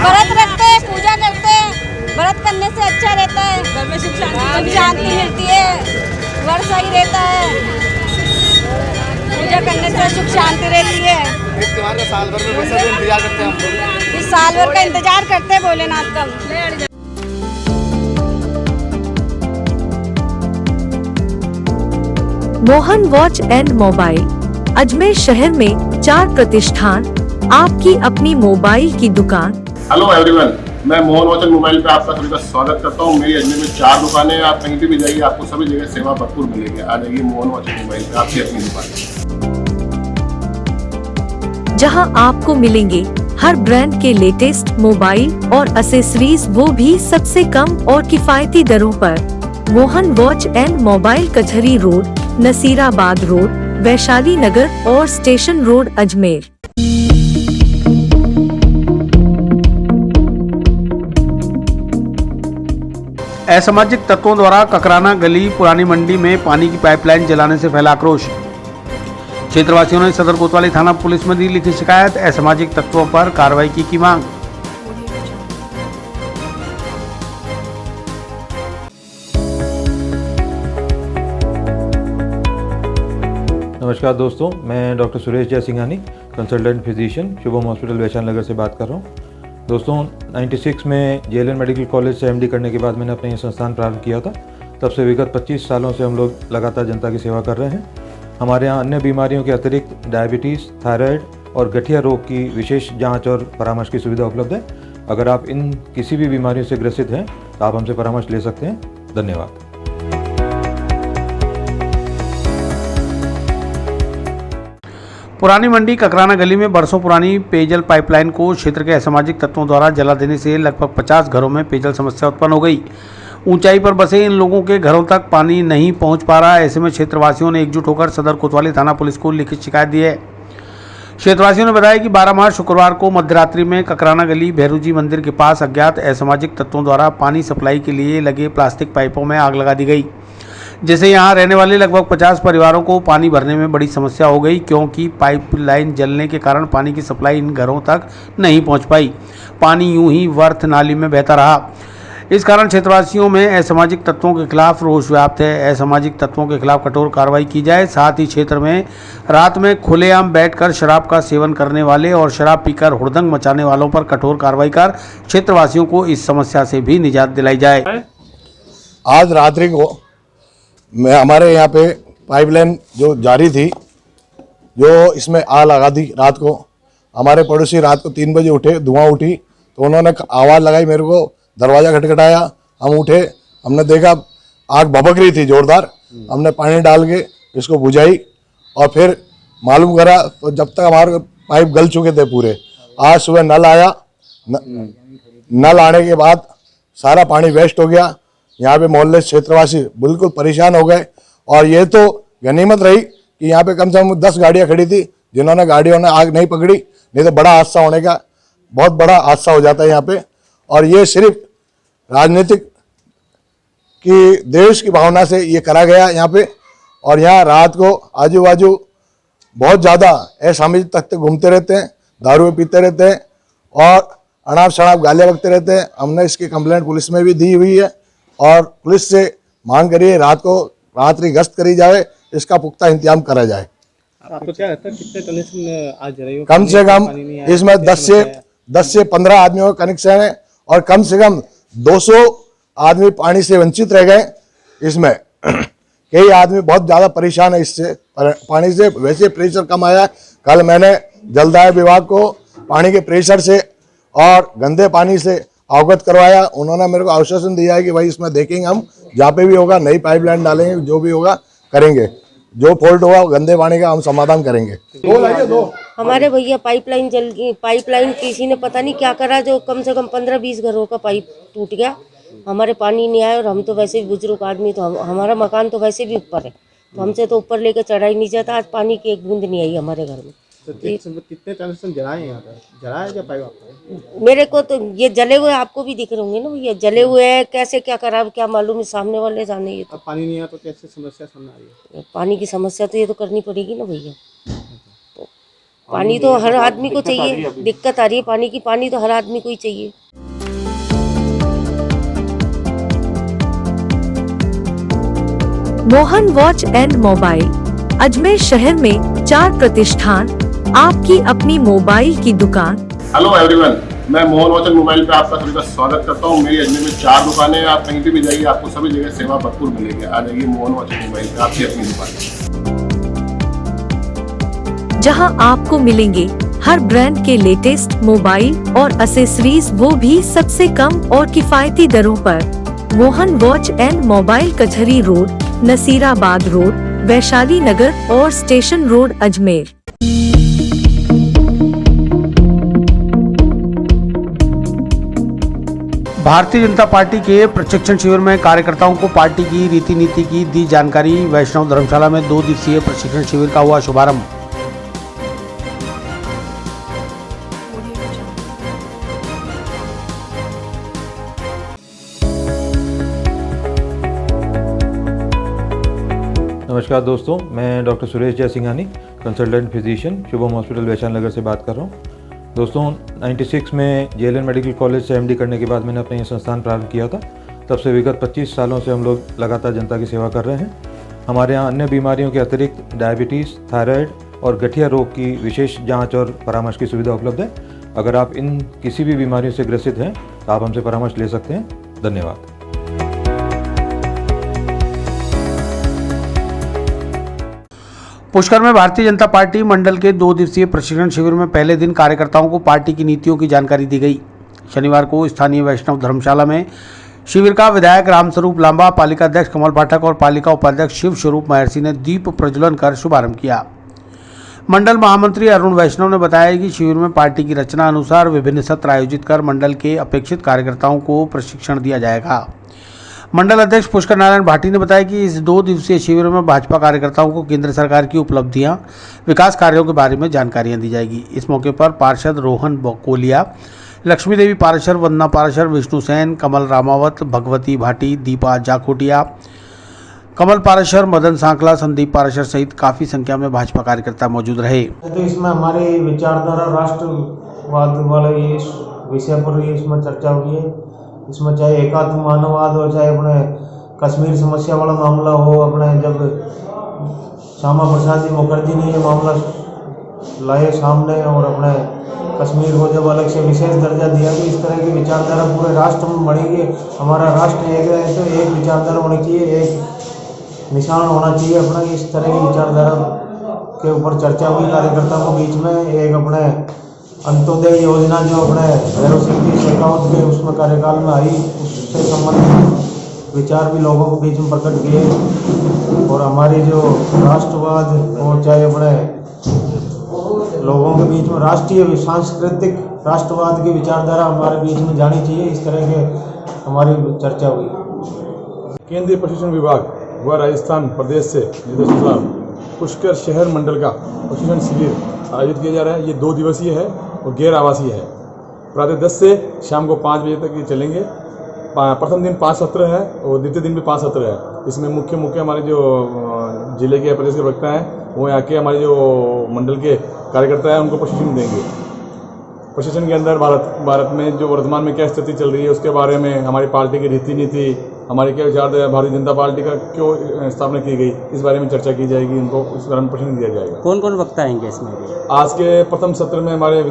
व्रत रखते हैं, पूजा करते हैं। व्रत करने से अच्छा रहता है, घर में सुख शांति मिलती है, घर सही रहता है। पूजा करने से सुख शांति रहती है। इस त्योहार का साल भर में वैसे भी इंतजार करते हैं हम लोग। इस साल भर का इंतजार करते हैं भोलेनाथ का। Mohan watch and mobile Ajmer शहर में 4 प्रतिष्ठान, आपकी अपनी मोबाइल की दुकान। हेलो एवरीवन, मैं मोहन वॉच एंड मोबाइल पे आपका सभी का स्वागत करता हूँ। मेरी अजमेर में 4 दुकानें हैं। आप कहीं भी जाइए, आपको सभी जगह सेवा भरपूर मिलेगी। आ जाइए मोहन वॉच एंड मोबाइल पे, आपकी अपनी दुकान, जहां आपको मिलेंगे हर ब्रांड के लेटेस्ट मोबाइल और एसेसरीज, वो भी सबसे कम और किफायती दरों पर। मोहन वॉच एंड मोबाइल, कचहरी रोड, नसीराबाद रोड, वैशाली नगर और स्टेशन रोड, अजमेर। असामाजिक तत्वों द्वारा ककराना गली पुरानी मंडी में पानी की पाइपलाइन जलाने से फैला आक्रोश। क्षेत्रवासियों ने सदर कोतवाली थाना पुलिस में दी लिखी शिकायत। असामाजिक तत्वों पर कार्रवाई की मांग। नमस्कार दोस्तों, मैं doctor Suresh Jaisinghani, consultant physician, Shubham hospital Vaishali Nagar से बात कर रहा हूँ। दोस्तों 96 में जेएलएन मेडिकल कॉलेज से एमडी करने के बाद मैंने अपना ये संस्थान प्रारंभ किया था। तब से विगत 25 सालों से हम लोग लगातार जनता की सेवा कर रहे हैं। हमारे यहाँ अन्य बीमारियों के अतिरिक्त डायबिटीज़, थायराइड और गठिया रोग की विशेष जांच और परामर्श की सुविधा उपलब्ध है। अगर आप इन किसी भी बीमारियों से ग्रसित हैं तो आप हमसे परामर्श ले सकते हैं। धन्यवाद। पुरानी मंडी ककराना गली में बरसों पुरानी पेयजल पाइपलाइन को क्षेत्र के असामाजिक तत्वों द्वारा जला देने से लगभग 50 घरों में पेयजल समस्या उत्पन्न हो गई। ऊंचाई पर बसे इन लोगों के घरों तक पानी नहीं पहुंच पा रहा है। ऐसे में क्षेत्रवासियों ने एकजुट होकर सदर कोतवाली थाना पुलिस को लिखित शिकायत दी है। क्षेत्रवासियों ने बताया कि 12 मार्च शुक्रवार को मध्यरात्रि में ककराना गली भैरू जी मंदिर के पास अज्ञात असामाजिक तत्वों द्वारा पानी सप्लाई के लिए लगे प्लास्टिक पाइपों में आग लगा दी गई, जिससे यहां रहने वाले लगभग 50 परिवारों को पानी भरने में बड़ी समस्या हो गई, क्योंकि पाइपलाइन जलने के कारण पानी की सप्लाई इन घरों तक नहीं पहुंच पाई। पानी यूं ही वर्थ नाली में बहता रहा। इस कारण क्षेत्रवासियों में असामाजिक तत्वों के खिलाफ रोष व्याप्त है। असामाजिक तत्वों के खिलाफ कठोर कार्रवाई की जाए। साथ ही क्षेत्र में रात में खुलेआम बैठकर शराब का सेवन करने वाले और शराब पीकर हुड़दंग मचाने वालों पर कठोर कार्रवाई कर क्षेत्रवासियों को इस समस्या से भी निजात दिलाई जाए। आज रात्रि को हमारे यहाँ पे पाइपलाइन जो जारी थी, जो इसमें आग लगा दी रात को। हमारे पड़ोसी रात को 3 बजे उठे, धुआं उठी तो उन्होंने आवाज़ लगाई मेरे को, दरवाज़ा खटखटाया, हम उठे, हमने देखा आग भभक रही थी जोरदार, हमने पानी डाल के इसको बुझाई और फिर मालूम करा तो जब तक हमारे पाइप गल चुके थे पूरे। आज सुबह नल आया, नल आने के बाद सारा पानी वेस्ट हो गया। यहाँ पे मोहल्ले क्षेत्रवासी बिल्कुल परेशान हो गए और ये तो गनीमत रही कि यहाँ पे कम से कम 10 गाड़ियाँ खड़ी थी जिन्होंने गाड़ियों ने आग नहीं पकड़ी, नहीं तो बड़ा हादसा होने का बहुत बड़ा हादसा हो जाता है यहाँ पे। और ये सिर्फ राजनीतिक की देश की भावना से ये करा गया यहाँ पे। और यहाँ रात को आजू बाजू बहुत ज़्यादा असामाजिक तत्व घूमते रहते हैं, दारू पीते रहते हैं और अनाप शनाप गालियाँ बकते रहते हैं। हमने इसकी कंप्लेंट पुलिस में भी दी हुई है और पुलिस से मांग करिए रात्रि गश्त करी जाए, इसका पुख्ता इंतजाम करा जाए। आपको क्या लगता है कितने कनेक्शन आज रहे हो? कम से कम इसमें 10 से 15 आदमियों का कनेक्शन है और कम से कम 200 आदमी पानी से वंचित रह गए। इसमें कई आदमी बहुत ज़्यादा परेशान है इससे पानी से। वैसे प्रेशर कम आया, कल मैंने जलदाय विभाग को पानी के प्रेशर से और गंदे पानी से अवगत करवाया। उन्होंने मेरे को आश्वासन दिया है कि भाई इसमें देखेंगे, हम जहाँ पे भी होगा नई पाइपलाइन डालेंगे, जो भी होगा करेंगे, जो फॉल्ट होगा गंदे पानी का हम समाधान करेंगे। दो हमारे भैया पाइपलाइन जल गई, पाइपलाइन किसी ने पता नहीं क्या करा, जो कम से कम 15-20 घरों का पाइप टूट गया। हमारे पानी नहीं आया और हम तो वैसे भी बुजुर्ग आदमी, तो हमारा मकान तो वैसे भी ऊपर है, तो हमसे तो ऊपर लेकर चढ़ा ही नहीं जाता। आज पानी की एक बूंद नहीं आई हमारे घर में। तो कितने कनेक्शन जलाए हैं यहाँ पर? जलाया क्या पाइप आपको? मेरे को तो ये जले हुए आपको भी दिख रहे होंगे ना भैया, जले हुए हैं। कैसे क्या करा क्या मालूम है, सामने वाले जाने। ये तो पानी नहीं आया तो कैसे समस्या सामने आ रही है? पानी की समस्या तो ये तो करनी पड़ेगी ना भैया। तो पानी तो हर आदमी को चाहिए, दिक्कत आ रही है पानी की। पानी तो हर आदमी को ही चाहिए। Mohan watch and mobile Ajmer शहर में 4 प्रतिष्ठान, आपकी अपनी मोबाइल की दुकान। हेलो एवरीवन, मैं मोहन वॉच एंड मोबाइल पे आपका सभी का स्वागत करता हूँ। मेरी अजमेर में 4 दुकानें हैं, आप कहीं पे भी जाइए आपको सभी जगह सेवा भरपूर मिलेगी। आ जाइए मोहन वॉच एंड मोबाइल पे, आपकी अपनी दुकान, जहां आपको मिलेंगे हर ब्रांड के लेटेस्ट मोबाइल और एसेसरीज, वो भी सबसे कम और किफायती दरों पर। मोहन वॉच एंड मोबाइल कचहरी रोड, नसीराबाद रोड, वैशाली नगर और station road Ajmer. Bharatiya Janata party के प्रशिक्षण शिविर में कार्यकर्ताओं को पार्टी की रीति नीति की दी जानकारी। वैष्णव धर्मशाला में 2 दिवसीय प्रशिक्षण शिविर का हुआ शुभारंभ। नमस्कार दोस्तों, मैं doctor Suresh Jaisinghani, consultant physician, Shubham hospital Vaishali Nagar से बात कर रहा हूँ। दोस्तों 96 में जेएलएन मेडिकल कॉलेज से एमडी करने के बाद मैंने अपना ये संस्थान प्रारंभ किया था। तब से विगत 25 सालों से हम लोग लगातार जनता की सेवा कर रहे हैं। हमारे यहाँ अन्य बीमारियों के अतिरिक्त डायबिटीज़, थायराइड और गठिया रोग की विशेष जाँच और परामर्श की सुविधा उपलब्ध है। अगर आप इन किसी भी बीमारियों से ग्रसित हैं तो आप हमसे परामर्श ले सकते हैं। धन्यवाद। पुष्कर में भारतीय जनता पार्टी मंडल के 2 दिवसीय प्रशिक्षण शिविर में पहले दिन कार्यकर्ताओं को पार्टी की नीतियों की जानकारी दी गई। शनिवार को स्थानीय वैष्णव धर्मशाला में शिविर का विधायक रामस्वरूप लांबा, पालिका अध्यक्ष कमल पाठक और पालिका उपाध्यक्ष शिव स्वरूप महर्षि ने दीप प्रज्वलन कर शुभारंभ किया। मंडल महामंत्री अरुण वैष्णव ने बताया कि शिविर में पार्टी की रचना अनुसार विभिन्न सत्र आयोजित कर मंडल के अपेक्षित कार्यकर्ताओं को प्रशिक्षण दिया जाएगा। मंडल अध्यक्ष पुष्कर नारायण भाटी ने बताया कि इस 2 दिवसीय शिविर में भाजपा कार्यकर्ताओं को केंद्र सरकार की उपलब्धियां, विकास कार्यों के बारे में जानकारियां दी जाएगी। इस मौके पर पार्षद रोहन बकोलिया, लक्ष्मी देवी पाराशर, वंदना पाराशर, विष्णु सेन, कमल रामावत, भगवती भाटी, दीपा जाखोटिया, कमल पाराशर, मदन सांकला, संदीप पाराशर सहित काफ़ी संख्या में भाजपा कार्यकर्ता मौजूद रहे। तो इसमें हमारी विचारधारा राष्ट्रवाद वाले ये विषय पर इसमें चर्चा हुई है। इसमें चाहे एकात्म मानववाद हो, चाहे अपने कश्मीर समस्या वाला मामला हो, अपने जब श्यामा प्रसाद जी मुखर्जी ने ये मामला लाए सामने और अपने कश्मीर को जब अलग से विशेष दर्जा दिया, तो इस तरह की विचारधारा पूरे राष्ट्र में बढ़ेगी। हमारा राष्ट्र एक है तो एक विचारधारा होनी चाहिए, एक निशान होना चाहिए अपना। इस तरह की विचारधारा के ऊपर चर्चा हुई कार्यकर्ताओं के बीच में। एक अपने अंत्योदय योजना जो अपने भैरव सिंह जी शेखावत के उसमें कार्यकाल में आई, उससे संबंधित विचार भी लोगों के बीच में प्रकट किए और हमारी जो राष्ट्रवाद और चाहे अपने लोगों के बीच में राष्ट्रीय सांस्कृतिक राष्ट्रवाद की विचारधारा हमारे बीच में जानी चाहिए, इस तरह के हमारी चर्चा हुई। केंद्रीय प्रशिक्षण विभाग व राजस्थान प्रदेश से निर्देश पुष्कर शहर मंडल का प्रशिक्षण शिविर आयोजित किया जा रहा है। ये 2 दिवसीय है और गैर आवासीय है। प्रातः 10 से शाम को 5 बजे तक ये चलेंगे। प्रथम दिन 5 सत्र है और द्वितीय दिन भी 5 सत्र है। इसमें मुख्य हमारे जो जिले के प्रदेश के वक्ता हैं वो यहाँ के हमारे जो मंडल के कार्यकर्ता हैं उनको प्रशिक्षण देंगे। प्रशिक्षण के अंदर भारत में जो वर्तमान में क्या स्थिति चल रही है उसके बारे में, हमारी पार्टी की रीति नीति, हमारी क्या विचार, भारतीय जनता पार्टी का क्यों स्थापना की गई, इस बारे में चर्चा की जाएगी। उनको उस बारे में प्रशिक्षण दिया जाएगा। कौन कौन वक्ता आएंगे इसमें? आज के प्रथम सत्र में हमारे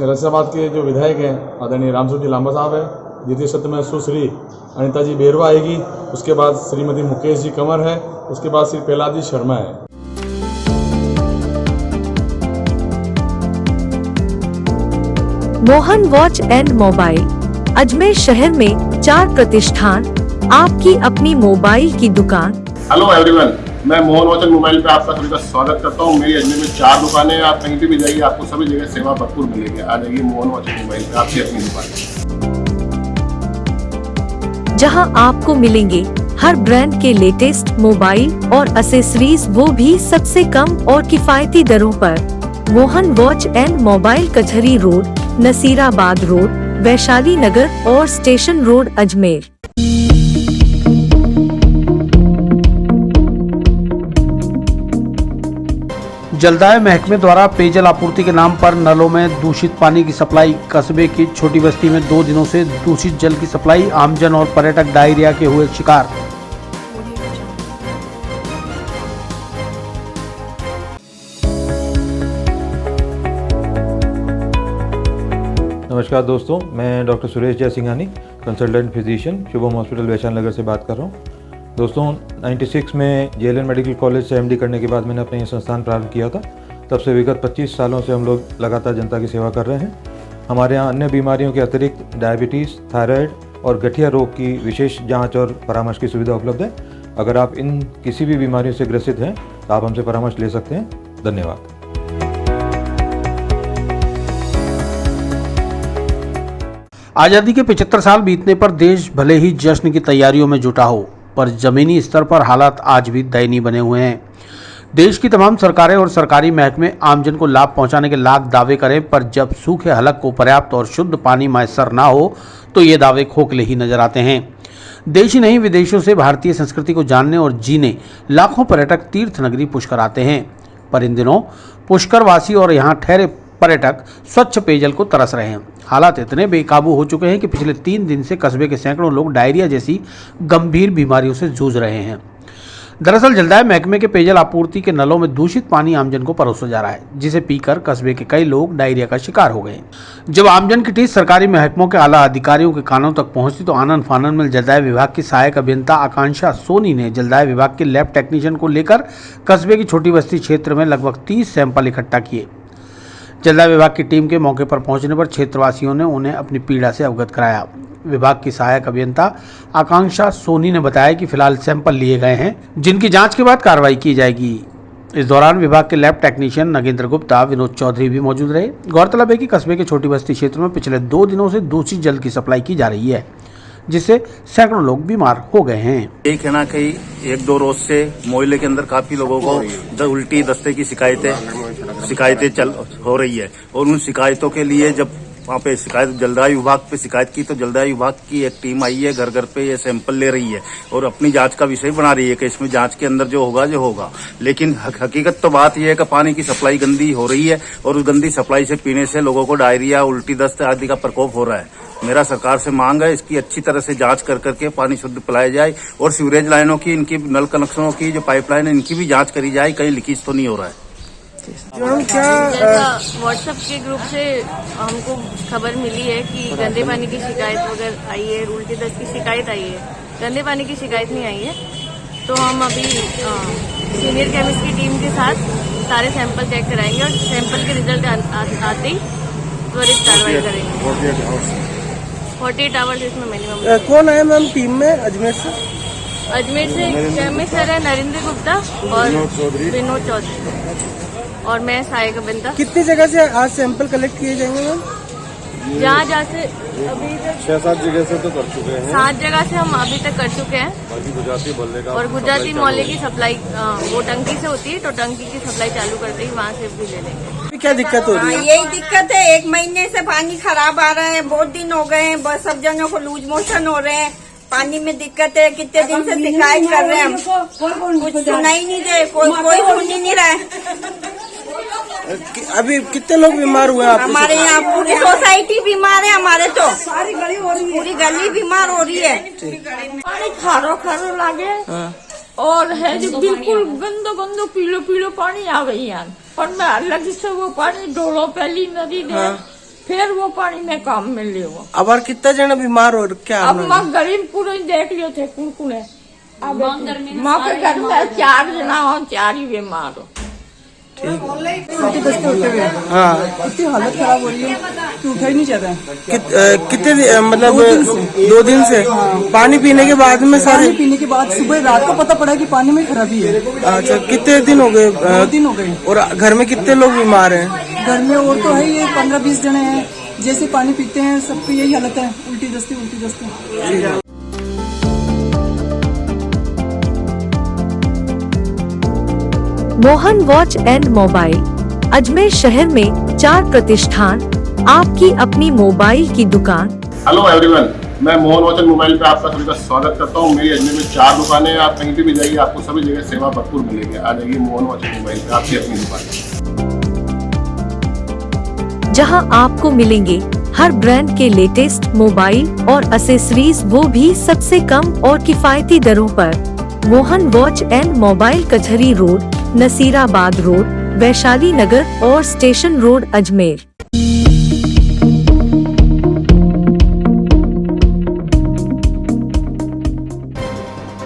रशियाबाद के जो विधायक हैं आदरणीय रामसूर जी लांबा साहब है। द्वितीय सत्र में सुश्री अनिता जी बेरवा आएगी। उसके बाद श्रीमती मुकेश जी कंवर है। उसके बाद श्री प्रहलाद जी शर्मा है। Mohan watch and mobile Ajmer शहर में 4 प्रतिष्ठान, आपकी अपनी मोबाइल की दुकान। हेलो एवरीवन, मैं मोहन वॉच एंड मोबाइल पे आपका सभी का स्वागत करता हूँ। मेरी अजमेर में 4 दुकानें हैं। आप कहीं भी जाइए आपको सभी जगह सेवा भरपूर मिलेगी। आ जाइए मोहन वॉच एंड मोबाइल पे, आपकी अपनी दुकान, जहां आपको मिलेंगे हर ब्रांड के लेटेस्ट मोबाइल और एसेसरीज, वो भी सबसे कम और किफायती दरों पर। मोहन वॉच एंड मोबाइल कचहरी रोड, नसीराबाद रोड, वैशाली नगर और स्टेशन रोड अजमेर। जलदाय महकमे द्वारा पेयजल आपूर्ति के नाम पर नलों में दूषित पानी की सप्लाई। कस्बे की छोटी बस्ती में 2 दिनों से दूषित जल की सप्लाई। आमजन और पर्यटक डायरिया के हुए शिकार। नमस्कार दोस्तों, मैं doctor Suresh Jaisinghani, consultant physician, Shubham hospital Vaishali Nagar से बात कर रहा हूँ। दोस्तों 96 में जेएलएन मेडिकल कॉलेज से एमडी करने के बाद मैंने अपना ये संस्थान प्रारंभ किया था। तब से विगत 25 सालों से हम लोग लगातार जनता की सेवा कर रहे हैं। हमारे यहाँ अन्य बीमारियों के अतिरिक्त डायबिटीज़, थायराइड और गठिया रोग की विशेष जांच और परामर्श की सुविधा उपलब्ध है। अगर आप इन किसी भी बीमारियों से ग्रसित हैं तो आप हमसे परामर्श ले सकते हैं। धन्यवाद। आज़ादी के 75 साल बीतने पर देश भले ही जश्न की तैयारियों में जुटा हो, पर जमीनी स्तर पर हालात आज भी दयनीय बने हुए हैं। देश की तमाम सरकारें और सरकारी महकमे आमजन को लाभ पहुंचाने के लाख दावे करें, पर जब सूखे हलक को पर्याप्त और शुद्ध पानी मैसर ना हो तो ये दावे खोखले ही नजर आते हैं। देश ही नहीं, विदेशों से भारतीय संस्कृति को जानने और जीने लाखों पर्यटक तीर्थ नगरी पुष्कर आते हैं। पर इन दिनों पुष्कर वासी और यहाँ ठहरे पर्यटक स्वच्छ पेयजल को तरस रहे हैं। हालात इतने बेकाबू हो चुके हैं कि पिछले 3 दिन से कस्बे के सैकड़ों लोग डायरिया जैसी गंभीर बीमारियों से जूझ रहे हैं। दरअसल जलदाय महकमे के पेयजल आपूर्ति के नलों में दूषित पानी आमजन को परोसा जा रहा है, जिसे पीकर कस्बे के कई लोग डायरिया का शिकार हो गए। जब आमजन की टीस सरकारी महकमों के आला अधिकारियों के कानों तक पहुंची तो आनन फानन में जलदाय विभाग की सहायक अभियंता आकांक्षा सोनी ने जलदाय विभाग के लैब टेक्नीशियन को लेकर कस्बे की छोटी बस्ती क्षेत्र में लगभग 30 सैंपल इकट्ठा किए। जलदाय विभाग की टीम के मौके पर पहुंचने पर क्षेत्रवासियों ने उन्हें अपनी पीड़ा से अवगत कराया। विभाग की सहायक अभियंता आकांक्षा सोनी ने बताया कि फिलहाल सैंपल लिए गए हैं, जिनकी जांच के बाद कार्रवाई की जाएगी। इस दौरान विभाग के लैब टेक्नीशियन नगेंद्र गुप्ता, विनोद चौधरी भी मौजूद रहे। गौरतलब है कि कस्बे के छोटी बस्ती क्षेत्र में पिछले 2 दिनों से दूषित जल की सप्लाई की जा रही है, जिससे सैकड़ों लोग बीमार हो गए हैं। यही कहना कि 1-2 रोज से मोहल्ले के अंदर काफी लोगों को उल्टी दस्ते की शिकायतें चल हो रही है और उन शिकायतों के लिए जब वहाँ पे शिकायत जलदाय विभाग पे शिकायत की तो जलदाय विभाग की एक टीम आई है, घर घर पे ये सैंपल ले रही है और अपनी जांच का विषय बना रही है कि इसमें जांच के अंदर जो होगा। लेकिन हकीकत तो बात यह है कि पानी की सप्लाई गंदी हो रही है और उस गंदी सप्लाई से पीने से लोगों को डायरिया, उल्टी दस्त आदि का प्रकोप हो रहा है। मेरा सरकार से मांग है इसकी अच्छी तरह से जांच कर करके पानी शुद्ध पिलाया जाए और सीवरेज लाइनों की, इनकी नल कनेक्शनों की जो पाइपलाइन है इनकी भी जांच करी जाए, कहीं लीकेज तो नहीं हो रहा है। व्हाट्सएप के ग्रुप से हमको खबर मिली है कि गंदे पानी की शिकायत वगैरह आई है, उल्टी दस्त की शिकायत आई है, गंदे पानी की शिकायत नहीं आई है। तो हम अभी सीनियर केमिस्ट की टीम के साथ सारे सैंपल चेक कराएंगे और सैंपल के रिजल्ट आते ही त्वरित कार्रवाई करेंगे। 48 आवर्स इसमें मिनिमम। कौन है मैम टीम में अजमेर से? अजमेर से केमिस्ट है नरेंद्र गुप्ता और विनोद चौधरी और मैं सायका बिंदा। कितनी जगह से आज सैंपल कलेक्ट किए जाएंगे मैम? जहाँ से अभी तक 6-7 जगह से तो कर चुके हैं। 7 जगह से हम अभी तक कर चुके हैं। गुजराती मोहल्ले का और गुजराती मोहल्ले की सप्लाई वो टंकी से होती है, तो टंकी की सप्लाई चालू करते ही वहाँ से भी ले लेंगे। क्या दिक्कत हो रही है? यही दिक्कत है, 1 महीने से पानी खराब आ रहा है, बहुत दिन हो गए हैं, बस सब जनों को लूज मोशन हो रहे हैं, पानी में दिक्कत है, कितने दिन से शिकायत कर रहे हैं हम, कुछ सुना ही नहीं दे, कोई सुन ही नहीं रहा है। अभी कितने लोग बीमार हुए हैं? हमारे यहाँ पूरी सोसाइटी बीमार है, हमारे तो सारी गली हो रही है, पूरी गली बीमार हो रही है। पानी खारो खारो लागे और है जो बिल्कुल गंदो गंदो पीलो पीलो पानी आ गई यहाँ पर मैं अलग से वो पानी डोलो पहली नदी दे फिर वो पानी में काम में ले वो। अब और कितना जना बीमार हो क्या? अब माँ गरीब पूरे देख लियो थे कुड़कुड़े माँ के घर में 4 जना हो, 4 ही बीमार हो। हाँ इतनी हालत खराब हो रही है कि उठा ही नहीं जाता है। कितने मतलब 2 दिन से पानी पीने के बाद में सारे पानी पीने के बाद सुबह रात को पता पड़ा कि पानी में खराबी है। अच्छा कितने दिन हो गए? 2 दिन हो गए। और घर में कितने लोग बीमार हैं? घर में और तो है ये 15-20 जने हैं, जैसे पानी पीते हैं सबकी यही हालत है, उल्टी दस्ती। Mohan watch and mobile Ajmer शहर में 4 प्रतिष्ठान, आपकी अपनी मोबाइल की दुकान। हेलो एवरीवन, मैं मोहन वॉच एंड मोबाइल पे आपका सभी का स्वागत करता हूँ। मेरी अजमेर में 4 दुकानें हैं, आप कहीं भी जाइए आपको सभी जगह सेवा भरपूर मिलेगी। आ जाइए मोहन वॉच एंड मोबाइल पे, आपकी अपनी दुकान, जहां आपको मिलेंगे हर ब्रांड के लेटेस्ट मोबाइल और एसेसरीज, वो भी सबसे कम और किफायती दरों पर। मोहन वॉच एंड मोबाइल कचहरी रोड, नसीराबाद रोड, वैशाली नगर और स्टेशन रोड अजमेर।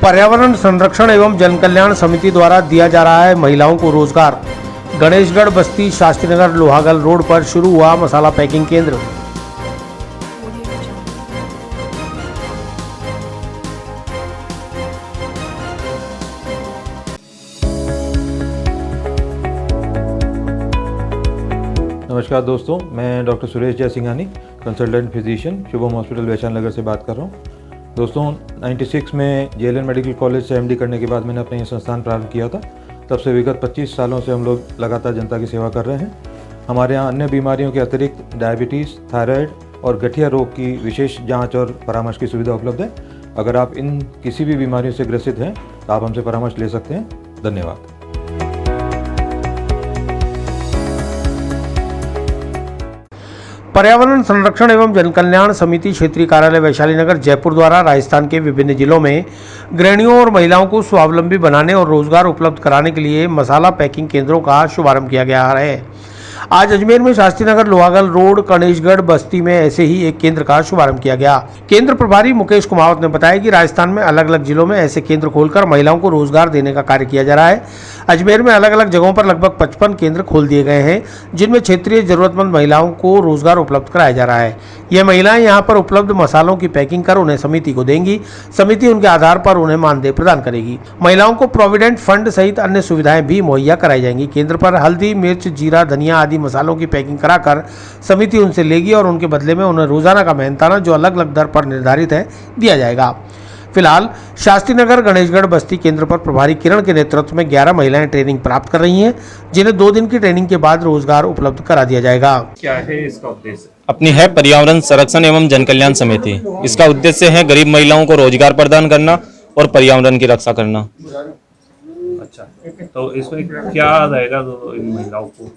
पर्यावरण संरक्षण एवं जन कल्याण समिति द्वारा दिया जा रहा है महिलाओं को रोजगार। गणेशगढ़ बस्ती शास्त्री नगर लोहागल रोड पर शुरू हुआ मसाला पैकिंग केंद्र। नमस्कार दोस्तों, मैं doctor Suresh Jai Singhani, consultant physician, Shubham hospital Vaishali Nagar से बात कर रहा हूँ। दोस्तों 96 में जेएलएन मेडिकल कॉलेज से एमडी करने के बाद मैंने अपना ये संस्थान प्रारंभ किया था। तब से विगत 25 सालों से हम लोग लगातार जनता की सेवा कर रहे हैं। हमारे यहाँ अन्य बीमारियों के अतिरिक्त डायबिटीज़, थायराइड और गठिया रोग की विशेष जाँच और परामर्श की सुविधा उपलब्ध है। अगर आप इन किसी भी बीमारियों से ग्रसित हैं तो आप हमसे परामर्श ले सकते हैं। धन्यवाद। पर्यावरण संरक्षण एवं जन कल्याण समिति क्षेत्रीय कार्यालय वैशाली नगर जयपुर द्वारा राजस्थान के विभिन्न जिलों में गृहिणियों और महिलाओं को स्वावलंबी बनाने और रोजगार उपलब्ध कराने के लिए मसाला पैकिंग केंद्रों का शुभारंभ किया गया है। आज अजमेर में शास्त्री नगर लोहागल रोड गणेशगढ़ बस्ती में ऐसे ही एक केंद्र का शुभारंभ किया गया। केंद्र प्रभारी मुकेश कुमावत ने बताया कि राजस्थान में अलग अलग जिलों में ऐसे केंद्र खोलकर महिलाओं को रोजगार देने का कार्य किया जा रहा है। अजमेर में अलग अलग जगहों पर लगभग 55 केंद्र खोल दिए गए हैं, जिनमें क्षेत्रीय जरूरतमंद महिलाओं को रोजगार उपलब्ध कराया जा रहा है। ये महिलाएं यहां पर उपलब्ध मसालों की पैकिंग कर उन्हें समिति को देंगी। समिति उनके आधार पर उन्हें मानदेय प्रदान करेगी। महिलाओं को प्रोविडेंट फंड सहित अन्य सुविधाएं भी मुहैया कराई जाएंगी। केंद्र पर हल्दी, मिर्च, जीरा, धनिया आदि मसालों की पैकिंग कराकर समिति उनसे लेगी और उनके बदले में उन्हें रोजाना का मेहनताना, जो अलग अलग दर पर निर्धारित है, दिया जाएगा। फिलहाल शास्त्री नगर गणेशगढ़ बस्ती केंद्र पर प्रभारी किरण के नेतृत्व में 11 महिलाएं ट्रेनिंग प्राप्त कर रही हैं, जिन्हें 2 दिन की ट्रेनिंग के बाद रोजगार उपलब्ध करा दिया जाएगा। क्या है इसका उद्देश्य? अपनी है पर्यावरण संरक्षण एवं जन कल्याण समिति। इसका उद्देश्य है गरीब महिलाओं को रोजगार प्रदान करना और पर्यावरण की रक्षा करना। अच्छा, तो इसमें क्या रहेगा इन महिलाओं को?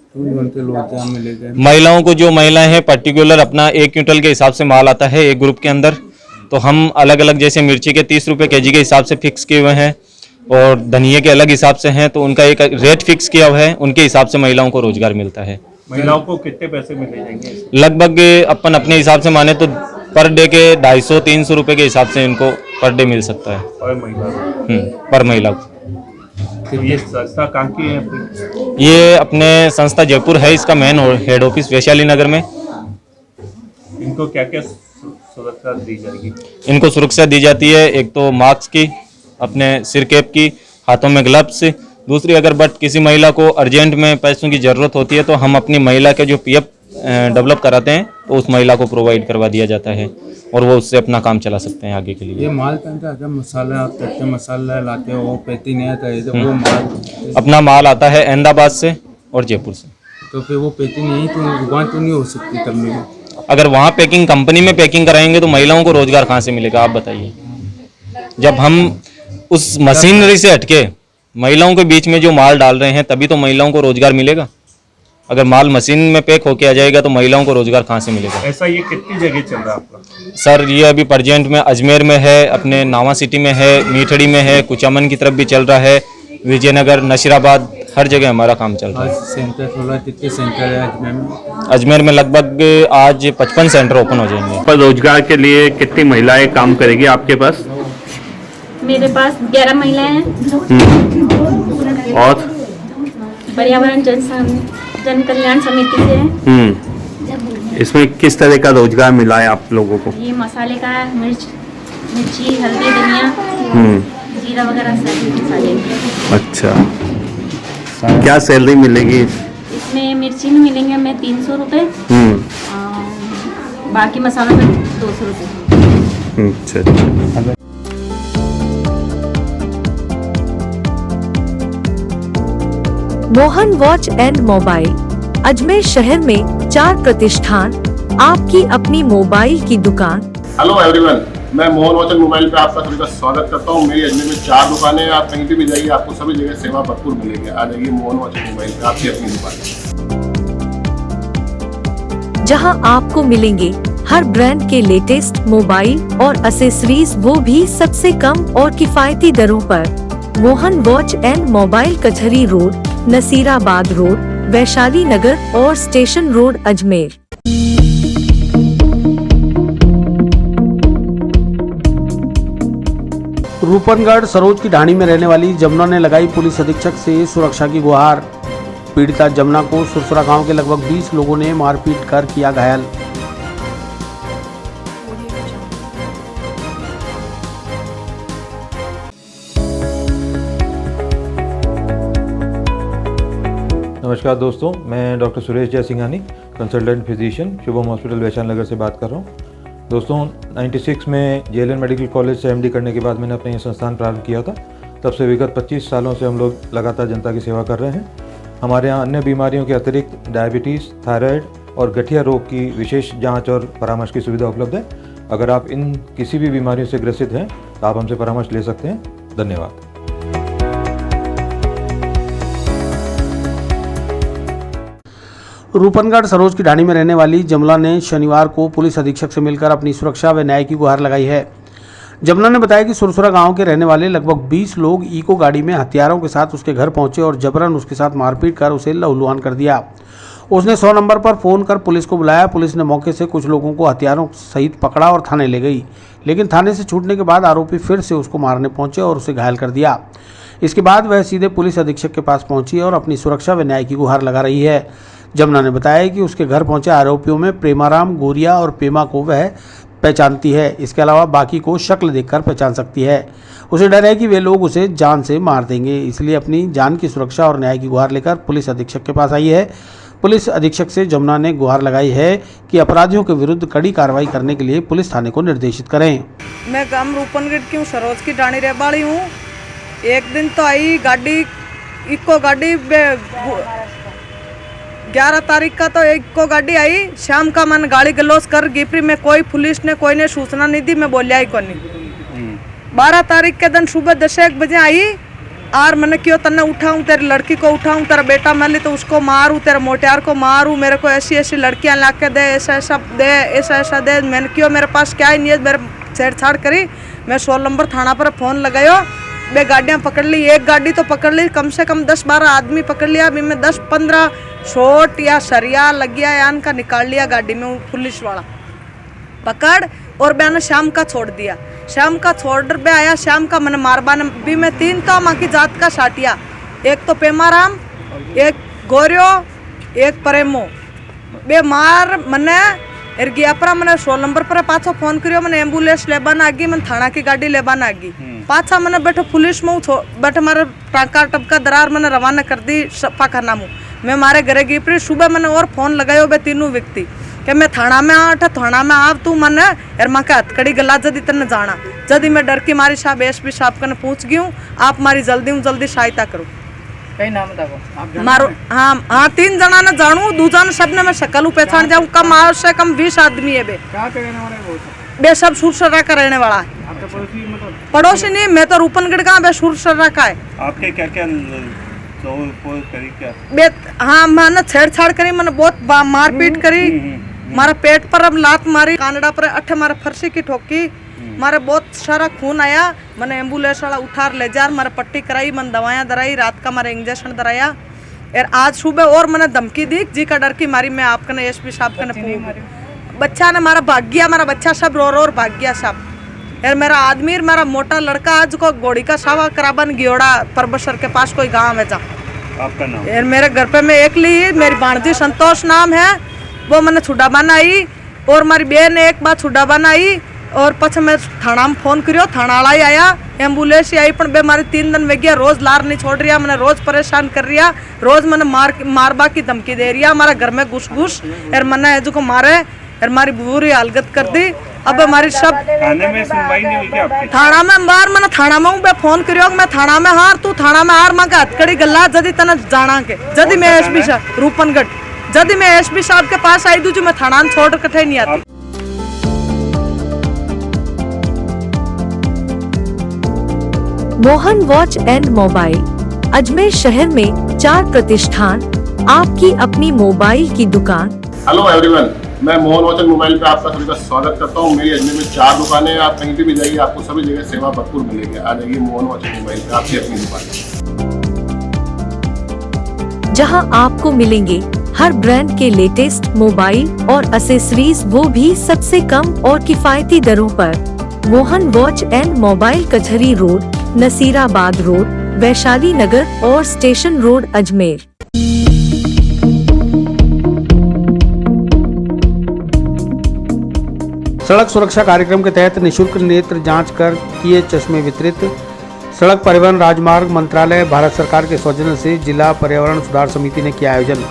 महिलाओं को, जो महिलाएं हैं पर्टिकुलर अपना 1 क्विंटल के हिसाब से माल आता है एक ग्रुप के अंदर, तो हम अलग अलग जैसे मिर्ची के 30 रुपये केजी के हिसाब से फिक्स किए हुए हैं और धनिये के अलग हिसाब से हैं, तो उनका एक रेट फिक्स किया हुआ है। उनके हिसाब से महिलाओं को रोजगार मिलता है। महिलाओं को कितने पैसे मिले जाएंगे? लगभग अपन अपने हिसाब से माने तो पर डे के 250-300 रुपये के हिसाब से इनको पर डे मिल सकता है पर महिला। ये संस्था कहाँ की है? ये अपने संस्था जयपुर है, इसका मेन हेड ऑफिस वैशाली नगर में। इनको क्या क्या सुरक्षा दी जाएगी? इनको सुरक्षा दी जाती है, एक तो मास्क की, अपने सिर कैप की, हाथों में ग्लव्स। दूसरी, अगर बट किसी महिला को अर्जेंट में पैसों की ज़रूरत होती है तो हम अपनी महिला के जो पीएफ डेवलप कराते हैं तो उस महिला को प्रोवाइड करवा दिया जाता है और वो उससे अपना काम चला सकते हैं आगे के लिए। ये माल का मसाला आप कच्चे मसाला लाते हो, वो पेटी नहीं आता है, तो वो माल अपना माल आता है अहमदाबाद से और जयपुर से। तो फिर वो पेटी नहीं तो वहाँ तो नहीं हो सकती तब में? अगर वहाँ पैकिंग कंपनी में पैकिंग कराएंगे तो महिलाओं को रोजगार कहाँ से मिलेगा, आप बताइए। जब हम उस मशीनरी से हटके महिलाओं के बीच में जो माल डाल रहे हैं तभी तो महिलाओं को रोजगार मिलेगा। अगर माल मशीन में पैक होके आ जाएगा तो महिलाओं को रोजगार कहाँ से मिलेगा? ऐसा ये कितनी जगह चल रहा है आपका? सर ये अभी प्रेजेंट में अजमेर में है, अपने नावा सिटी में है, मीठड़ी में है, कुचामन की तरफ भी चल रहा है, विजयनगर, नशीराबाद, हर जगह हमारा काम चल रहा है। सेंटर खोला, कितने सेंटर है अजमेर में? अजमेर में लगभग आज 55 सेंटर ओपन हो जाएंगे। पर रोजगार के लिए कितनी महिलाएं काम करेगी आपके पास? मेरे पास 11 महिलाएं हैं। और पर्यावरण जन कल्याण समिति से है। इसमें किस तरह का रोजगार मिला है आप लोगों को? ये मसाले का है, मिर्ची, हल्दी, धनिया, जीरा वगैरह सभी मसाले। अच्छा, क्या सैलरी मिलेगी? इसमें मिर्ची में मिलेंगे हमें 300 रुपये, बाकी मसालों में 200 रुपये। अच्छा। Mohan watch and mobile Ajmer शहर में 4 प्रतिष्ठान, आपकी अपनी मोबाइल की दुकान। हेलो एवरीवन, मैं मोहन वॉच एंड मोबाइल पे आपका सभी का स्वागत करता हूँ। मेरी अजमेर में 4 दुकानें हैं, आप कहीं भी जाइए आपको सभी जगह सेवा भरपूर मिलेगी। आ जाइए मोहन वॉच एंड मोबाइल पे, आपकी अपनी दुकान, जहां आपको मिलेंगे हर ब्रांड के लेटेस्ट मोबाइल और एसेसरीज, वो भी सबसे कम और किफायती दरों पर। मोहन वॉच एंड मोबाइल, कचहरी रोड, नसीराबाद रोड, वैशाली नगर और स्टेशन रोड, अजमेर। रूपनगढ़ सरोज की ढाणी में रहने वाली जमुना ने लगाई पुलिस अधीक्षक से सुरक्षा की गुहार। पीड़िता जमुना को सुरसरा गांव के लगभग 20 लोगों ने मारपीट कर किया घायल। नमस्कार दोस्तों, मैं doctor Suresh Jaisinghani, consultant physician, Shubham hospital Vaishali Nagar से बात कर रहा हूँ। दोस्तों 96 में जेएलएन मेडिकल कॉलेज से एमडी करने के बाद मैंने अपना ये संस्थान प्रारंभ किया था। तब से विगत 25 सालों से हम लोग लगातार जनता की सेवा कर रहे हैं। हमारे यहाँ अन्य बीमारियों के अतिरिक्त डायबिटीज़, थायराइड और गठिया रोग की विशेष जाँच और परामर्श की सुविधा उपलब्ध है। अगर आप इन किसी भी बीमारियों से ग्रसित हैं तो आप हमसे परामर्श ले सकते हैं। धन्यवाद। रूपनगढ़ सरोज की ढाणी में रहने वाली जमुना ने शनिवार को पुलिस अधीक्षक से मिलकर अपनी सुरक्षा व न्याय की गुहार लगाई है। जमुना ने बताया कि सुरसुरा गांव के रहने वाले लगभग 20 लोग इको गाड़ी में हथियारों के साथ उसके घर पहुंचे और जबरन उसके साथ मारपीट कर उसे लहूलुहान कर दिया। उसने 100 नंबर पर फ़ोन कर पुलिस को बुलाया। पुलिस ने मौके से कुछ लोगों को हथियारों सहित पकड़ा और थाने ले गई, लेकिन थाने से छूटने के बाद आरोपी फिर से उसको मारने पहुंचे और उसे घायल कर दिया। इसके बाद वह सीधे पुलिस अधीक्षक के पास पहुंची और अपनी सुरक्षा व न्याय की गुहार लगा रही है। जमुना ने बताया कि उसके घर पहुंचे आरोपियों में प्रेमाराम, गोरिया और पेमा को वह पहचानती है। इसके अलावा बाकी को शक्ल देखकर पहचान सकती है। उसे डर है कि वे लोग उसे जान से मार देंगे, इसलिए अपनी जान की सुरक्षा और न्याय की गुहार लेकर पुलिस अधीक्षक के पास आई है। पुलिस अधीक्षक से जमुना ने गुहार लगाई है कि अपराधियों के विरुद्ध कड़ी कार्रवाई करने के लिए पुलिस थाने को निर्देशित करें। मैं गांव रूपनगढ़ की हूँ, सरोज की ढाणी रहने वाली हूँ। एक दिन तो आई गाड़ी, इको गाड़ी 11 तारीख का तो एक को गाड़ी आई, शाम का मन गाड़ी गलोस कर गिपरी में कोई पुलिस ने कोई ने सूचना नहीं दी, मैं बोलिया ही कोनी। 12 तारीख के दिन सुबह 10-1 बजे आई और मैंने क्यों तन्ने उठाऊं, तेरी लड़की को उठाऊं, तेरा बेटा मिली तो उसको मारूं, तेरे मोटियार को मारूं, मेरे को ऐसी ऐसी लड़कियां ला के दे, ऐसा ऐसा दे। मैंने क्यों, मेरे पास क्या ही नहीं है, मेरे छेड़छाड़ करी। मैं 16 नंबर थाना पर फ़ोन लगायो, वे गाड़ियाँ पकड़ ली। एक गाड़ी तो पकड़ ली, कम से कम 10-12 आदमी पकड़ लिया। अभी में 10-15 शॉट या सरिया लग गया यान का निकाल लिया गाड़ी में पुलिस वाला पकड़, और मैंने शाम का छोड़ दिया। शाम का छोड़ बे आया, शाम का मैंने मारबान भी में 3 तो माँ की जात का साटिया, एक तो पेमाराम, एक गोरियो, एक प्रेमो। बे मार मने एर गया पर मैंने 16 नंबर पर पाछो फोन करियो मैंने एम्बुलेंस लेबान आगी मैंने थाना की गाड़ी लेबान आगी पाछा मैंने बैठो पुलिस में बैठे मारे टाका टपका दरार मैंने रवाना कर दी पाखाना में मैं मारे घरे गई फिर सुबह मैंने और फोन लगायो बे तीनों व्यक्ति कि मैं थाना में आठ थाना में आव तू मैंने एर माँ का हथकड़ी गला जदी तने जाना जदी मैं डर की मारी साहब एसपी साहब कने पूछ गई हूँ आप मारी जल्दी सहायता करो कई नाम बताओ मारो हाँ 3 जना ने जानू दूजा ने सबने मैं शकल पहचान जाऊँ कम से कम 20 आदमी है बे सब सुरसरा का रहने वाला है पड़ोसी नहीं मैं तो रूपनगढ़ का बे सुरसरा का है आपके क्या क्या बे हाँ मैंने छेड़छाड़ करी मैंने बहुत मारपीट करी मारा पेट पर अब लात मारी कानड़ा पर अठे मारे फरसी की ठोकी मारे बहुत सारा खून आया मैंने एम्बुलेंस वाला उठार ले जा मारे पट्टी कराई मैंने दवाइयाँ दराई रात का मारे इंजेक्शन दराया और आज सुबह और मैंने धमकी दी जी का डर की मारी मैं आपके ने एसपी साहब के बच्चा ने मारा भाग गया मारा बच्चा सब रो रो और भाग गया साहब यार मेरा आदमी मेरा मोटा लड़का आज को गोड़ी का सावा कराबन गियोड़ा परबसर के पास कोई गाँव है जहाँ आपका नाम यार मेरे घर पे मैं एकली मेरी भाणजी संतोष नाम है वो मैंने छुड़ाबान आई और मारी बहन ने एक बार छुड़ाबान आई और पछ मैं थाना में फोन करियो थाना वाला ही आया एम्बुलेंस आई पर बे मारी 3 दिन में गया रोज लार नहीं छोड़ रहा मैंने रोज परेशान कर रिया रोज मैंने मारबा की धमकी दे रही हमारा घर में घुस यार मैंने एजू को मारे यार मारी बुरी हालत कर दी अब हमारी सब थाने में सुनवाई नहीं हुई क्या आपकी? थाना में बार मैंने थाना में हूँ फोन करियो मैं थाना में हार तू थाना में हार माँ का हथकड़ी गला जदी तना जाना के जदी मैं एसपी साहब रूपनगढ़ जदी मैं एसपी साहब के पास आई दूँ जो मैं थाना छोड़ कटे नहीं आती। Mohan watch and mobile Ajmer शहर में 4 प्रतिष्ठान आपकी अपनी मोबाइल की दुकान। हेलो एवरीवन, मैं मोहन वॉच एंड मोबाइल पे आपका सभी का स्वागत करता हूँ। मेरी अजमेर में 4 दुकानें हैं, आप कहीं भी जाइए आपको सभी जगह सेवा भरपूर मिलेगी। आ जाइए मोहन वॉच एंड मोबाइल पे आपकी अपनी दुकान, जहां आपको मिलेंगे हर ब्रांड के लेटेस्ट मोबाइल और एसेसरीज, वो भी सबसे कम और किफायती दरों पर। मोहन वॉच एंड मोबाइल कचहरी रोड, नसीराबाद रोड, वैशाली नगर और स्टेशन रोड, अजमेर। सड़क सुरक्षा कार्यक्रम के तहत निशुल्क नेत्र जांच कर किए चश्मे वितरित। सड़क परिवहन राजमार्ग मंत्रालय भारत सरकार के सौजन्य से जिला पर्यावरण सुधार समिति ने किया आयोजन।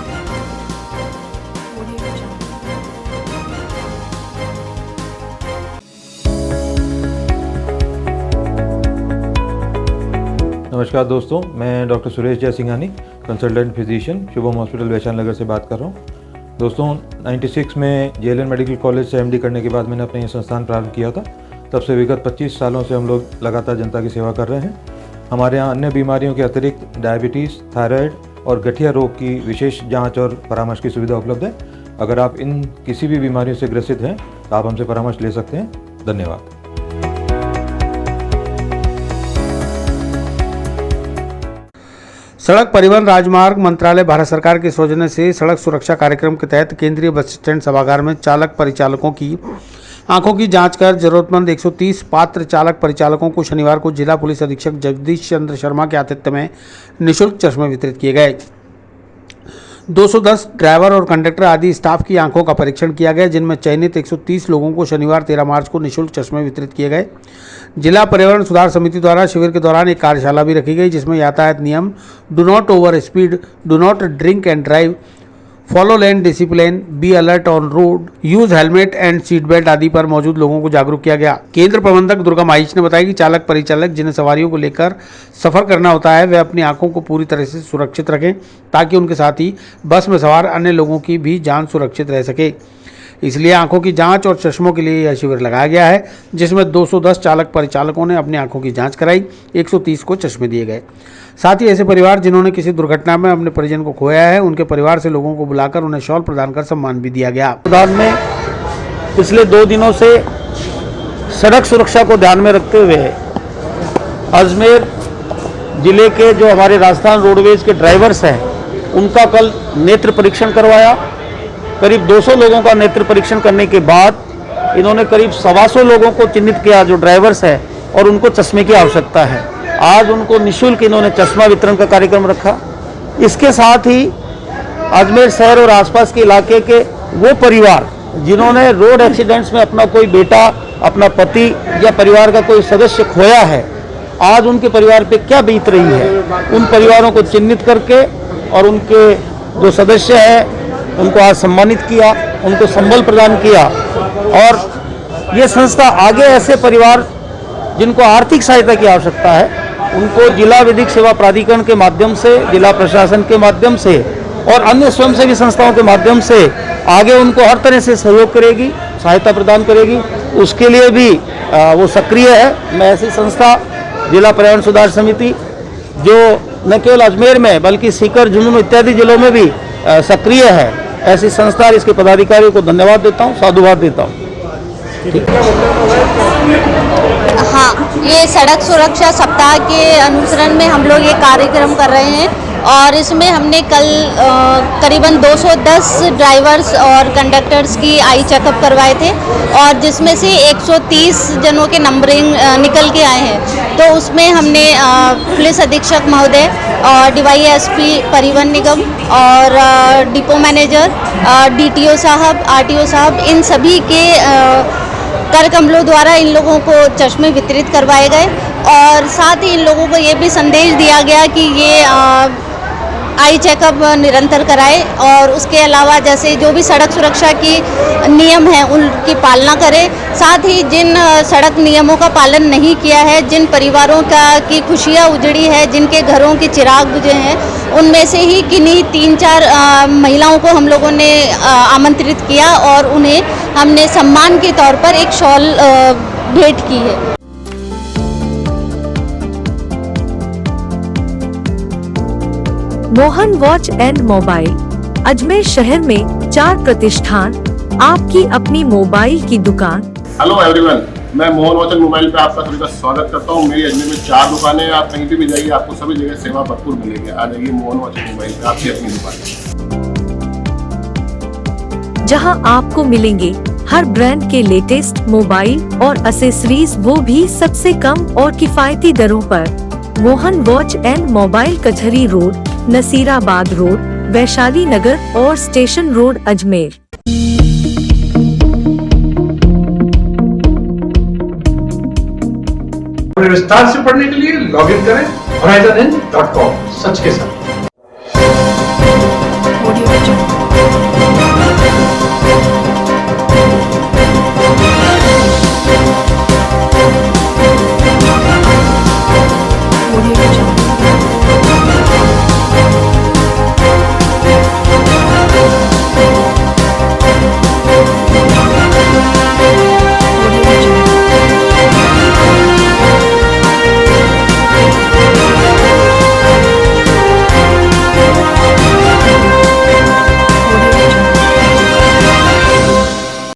नमस्कार दोस्तों, मैं doctor Suresh Jaisinghani, consultant physician, Shubham hospital Vaishali Nagar से बात कर रहा हूँ। दोस्तों 96 में जेएलएन मेडिकल कॉलेज से एमडी करने के बाद मैंने अपना ये संस्थान प्रारंभ किया था। तब से विगत 25 सालों से हम लोग लगातार जनता की सेवा कर रहे हैं। हमारे यहाँ अन्य बीमारियों के अतिरिक्त डायबिटीज़, थायराइड और गठिया रोग की विशेष जांच और परामर्श की सुविधा उपलब्ध है। अगर आप इन किसी भी बीमारियों से ग्रसित हैं तो आप हमसे परामर्श ले सकते हैं। धन्यवाद। सड़क परिवहन राजमार्ग मंत्रालय भारत सरकार के सौजन्य से सड़क सुरक्षा कार्यक्रम के तहत केंद्रीय बस स्टैंड सभागार में चालक परिचालकों की आंखों की जांच कर जरूरतमंद 130 पात्र चालक परिचालकों को शनिवार को जिला पुलिस अधीक्षक जगदीश चंद्र शर्मा के आतिथ्य में निःशुल्क चश्मे वितरित किए गए। 210 ड्राइवर और कंडक्टर आदि स्टाफ की आंखों का परीक्षण किया गया, जिनमें चयनित 130 लोगों को शनिवार 13 मार्च को निःशुल्क चश्मे वितरित किए गए। जिला पर्यावरण सुधार समिति द्वारा शिविर के दौरान एक कार्यशाला भी रखी गई, जिसमें यातायात नियम, do not over speed, do not drink and drive, follow lane discipline, be alert on road, use helmet and seat belt आदि पर मौजूद लोगों को जागरूक किया गया। केंद्र प्रबंधक दुर्गा माहिच ने बताया कि चालक परिचालक जिन्हें सवारियों को लेकर सफर करना होता है, वे अपनी आंखों को पूरी तरह से सुरक्षित रखें, ताकि उनके साथ ही बस में सवार अन्य लोगों की भी जान सुरक्षित रह सके। इसलिए आंखों की जांच और चश्मों के लिए यह शिविर लगाया गया है, जिसमें 210 चालक परिचालकों ने अपनी आंखों की जांच कराई, 130 को चश्मे दिए गए। साथ ही ऐसे परिवार जिन्होंने किसी दुर्घटना में अपने परिजन को खोया है, उनके परिवार से लोगों को बुलाकर उन्हें शॉल प्रदान कर सम्मान भी दिया गया। प्रधान में पिछले 2 दिनों से सड़क सुरक्षा को ध्यान में रखते हुए अजमेर जिले के जो हमारे राजस्थान रोडवेज के ड्राइवर्स हैं, उनका कल नेत्र परीक्षण करवाया। करीब 200 लोगों का नेत्र परीक्षण करने के बाद इन्होंने करीब 125 लोगों को चिन्हित किया जो ड्राइवर्स हैं और उनको चश्मे की आवश्यकता है। आज उनको निःशुल्क इन्होंने चश्मा वितरण का कार्यक्रम रखा। इसके साथ ही अजमेर शहर और आसपास के इलाके के वो परिवार जिन्होंने रोड एक्सीडेंट्स में अपना कोई बेटा, अपना पति या परिवार का कोई सदस्य खोया है, आज उनके परिवार पे क्या बीत रही है, उन परिवारों को चिन्हित करके और उनके जो सदस्य हैं उनको आज सम्मानित किया, उनको संबल प्रदान किया। और ये संस्था आगे ऐसे परिवार जिनको आर्थिक सहायता की आवश्यकता है, उनको जिला विधिक सेवा प्राधिकरण के माध्यम से, जिला प्रशासन के माध्यम से और अन्य स्वयंसेवी संस्थाओं के माध्यम से आगे उनको हर तरह से सहयोग करेगी, सहायता प्रदान करेगी। उसके लिए भी वो सक्रिय है। मैं ऐसी संस्था, जिला पर्यावरण सुधार समिति, जो न केवल अजमेर में बल्कि सीकर, झुंझुनू इत्यादि जिलों में भी सक्रिय है, ऐसी संस्था और इसके पदाधिकारियों को धन्यवाद देता हूँ, साधुवाद देता हूँ। हाँ, ये सड़क सुरक्षा सप्ताह के अनुसरण में हम लोग ये कार्यक्रम कर रहे हैं और इसमें हमने कल करीबन 210 ड्राइवर्स और कंडक्टर्स की आई चेकअप करवाए थे और जिसमें से 130 जनों के नंबरिंग निकल के आए हैं। तो उसमें हमने पुलिस अधीक्षक महोदय और DYSP परिवहन निगम और डिपो मैनेजर, DTO साहब, RTO साहब, इन सभी के कर कमलों द्वारा इन लोगों को चश्मे वितरित करवाए गए और साथ ही इन लोगों को ये भी संदेश दिया गया कि ये आई चेकअप निरंतर कराए और उसके अलावा जैसे जो भी सड़क सुरक्षा की नियम हैं उनकी पालना करें। साथ ही जिन सड़क नियमों का पालन नहीं किया है, जिन परिवारों की खुशियाँ उजड़ी है, जिनके घरों के चिराग बुझे हैं, उनमें से ही किन्हीं 3-4 महिलाओं को हम लोगों ने आमंत्रित किया और उन्हें हमने सम्मान के तौर पर एक शॉल भेंट की है। Mohan watch and mobile, Ajmer शहर में 4 प्रतिष्ठान, आपकी अपनी मोबाइल की दुकान। हेलो एवरीवन, मैं मोहन वॉच एंड मोबाइल पे आपका सभी का स्वागत करता हूँ। मेरी अजमेर में 4 दुकानें हैं। आप कहीं भी जाइए, आपको सभी जगह सेवा भरपूर मिलेगी। आ जाइए मोहन वॉच एंड मोबाइल पे, आपकी अपनी दुकान, जहां आपको मिलेंगे हर ब्रांड के लेटेस्ट मोबाइल और एसेसरीज, वो भी सबसे कम और किफायती दरों पर। मोहन वॉच एंड मोबाइल, कचहरी रोड, नसीराबाद रोड, वैशाली नगर और स्टेशन रोड, अजमेर। विस्तार से पढ़ने के लिए लॉगिन करें horizonn.com, सच के साथ।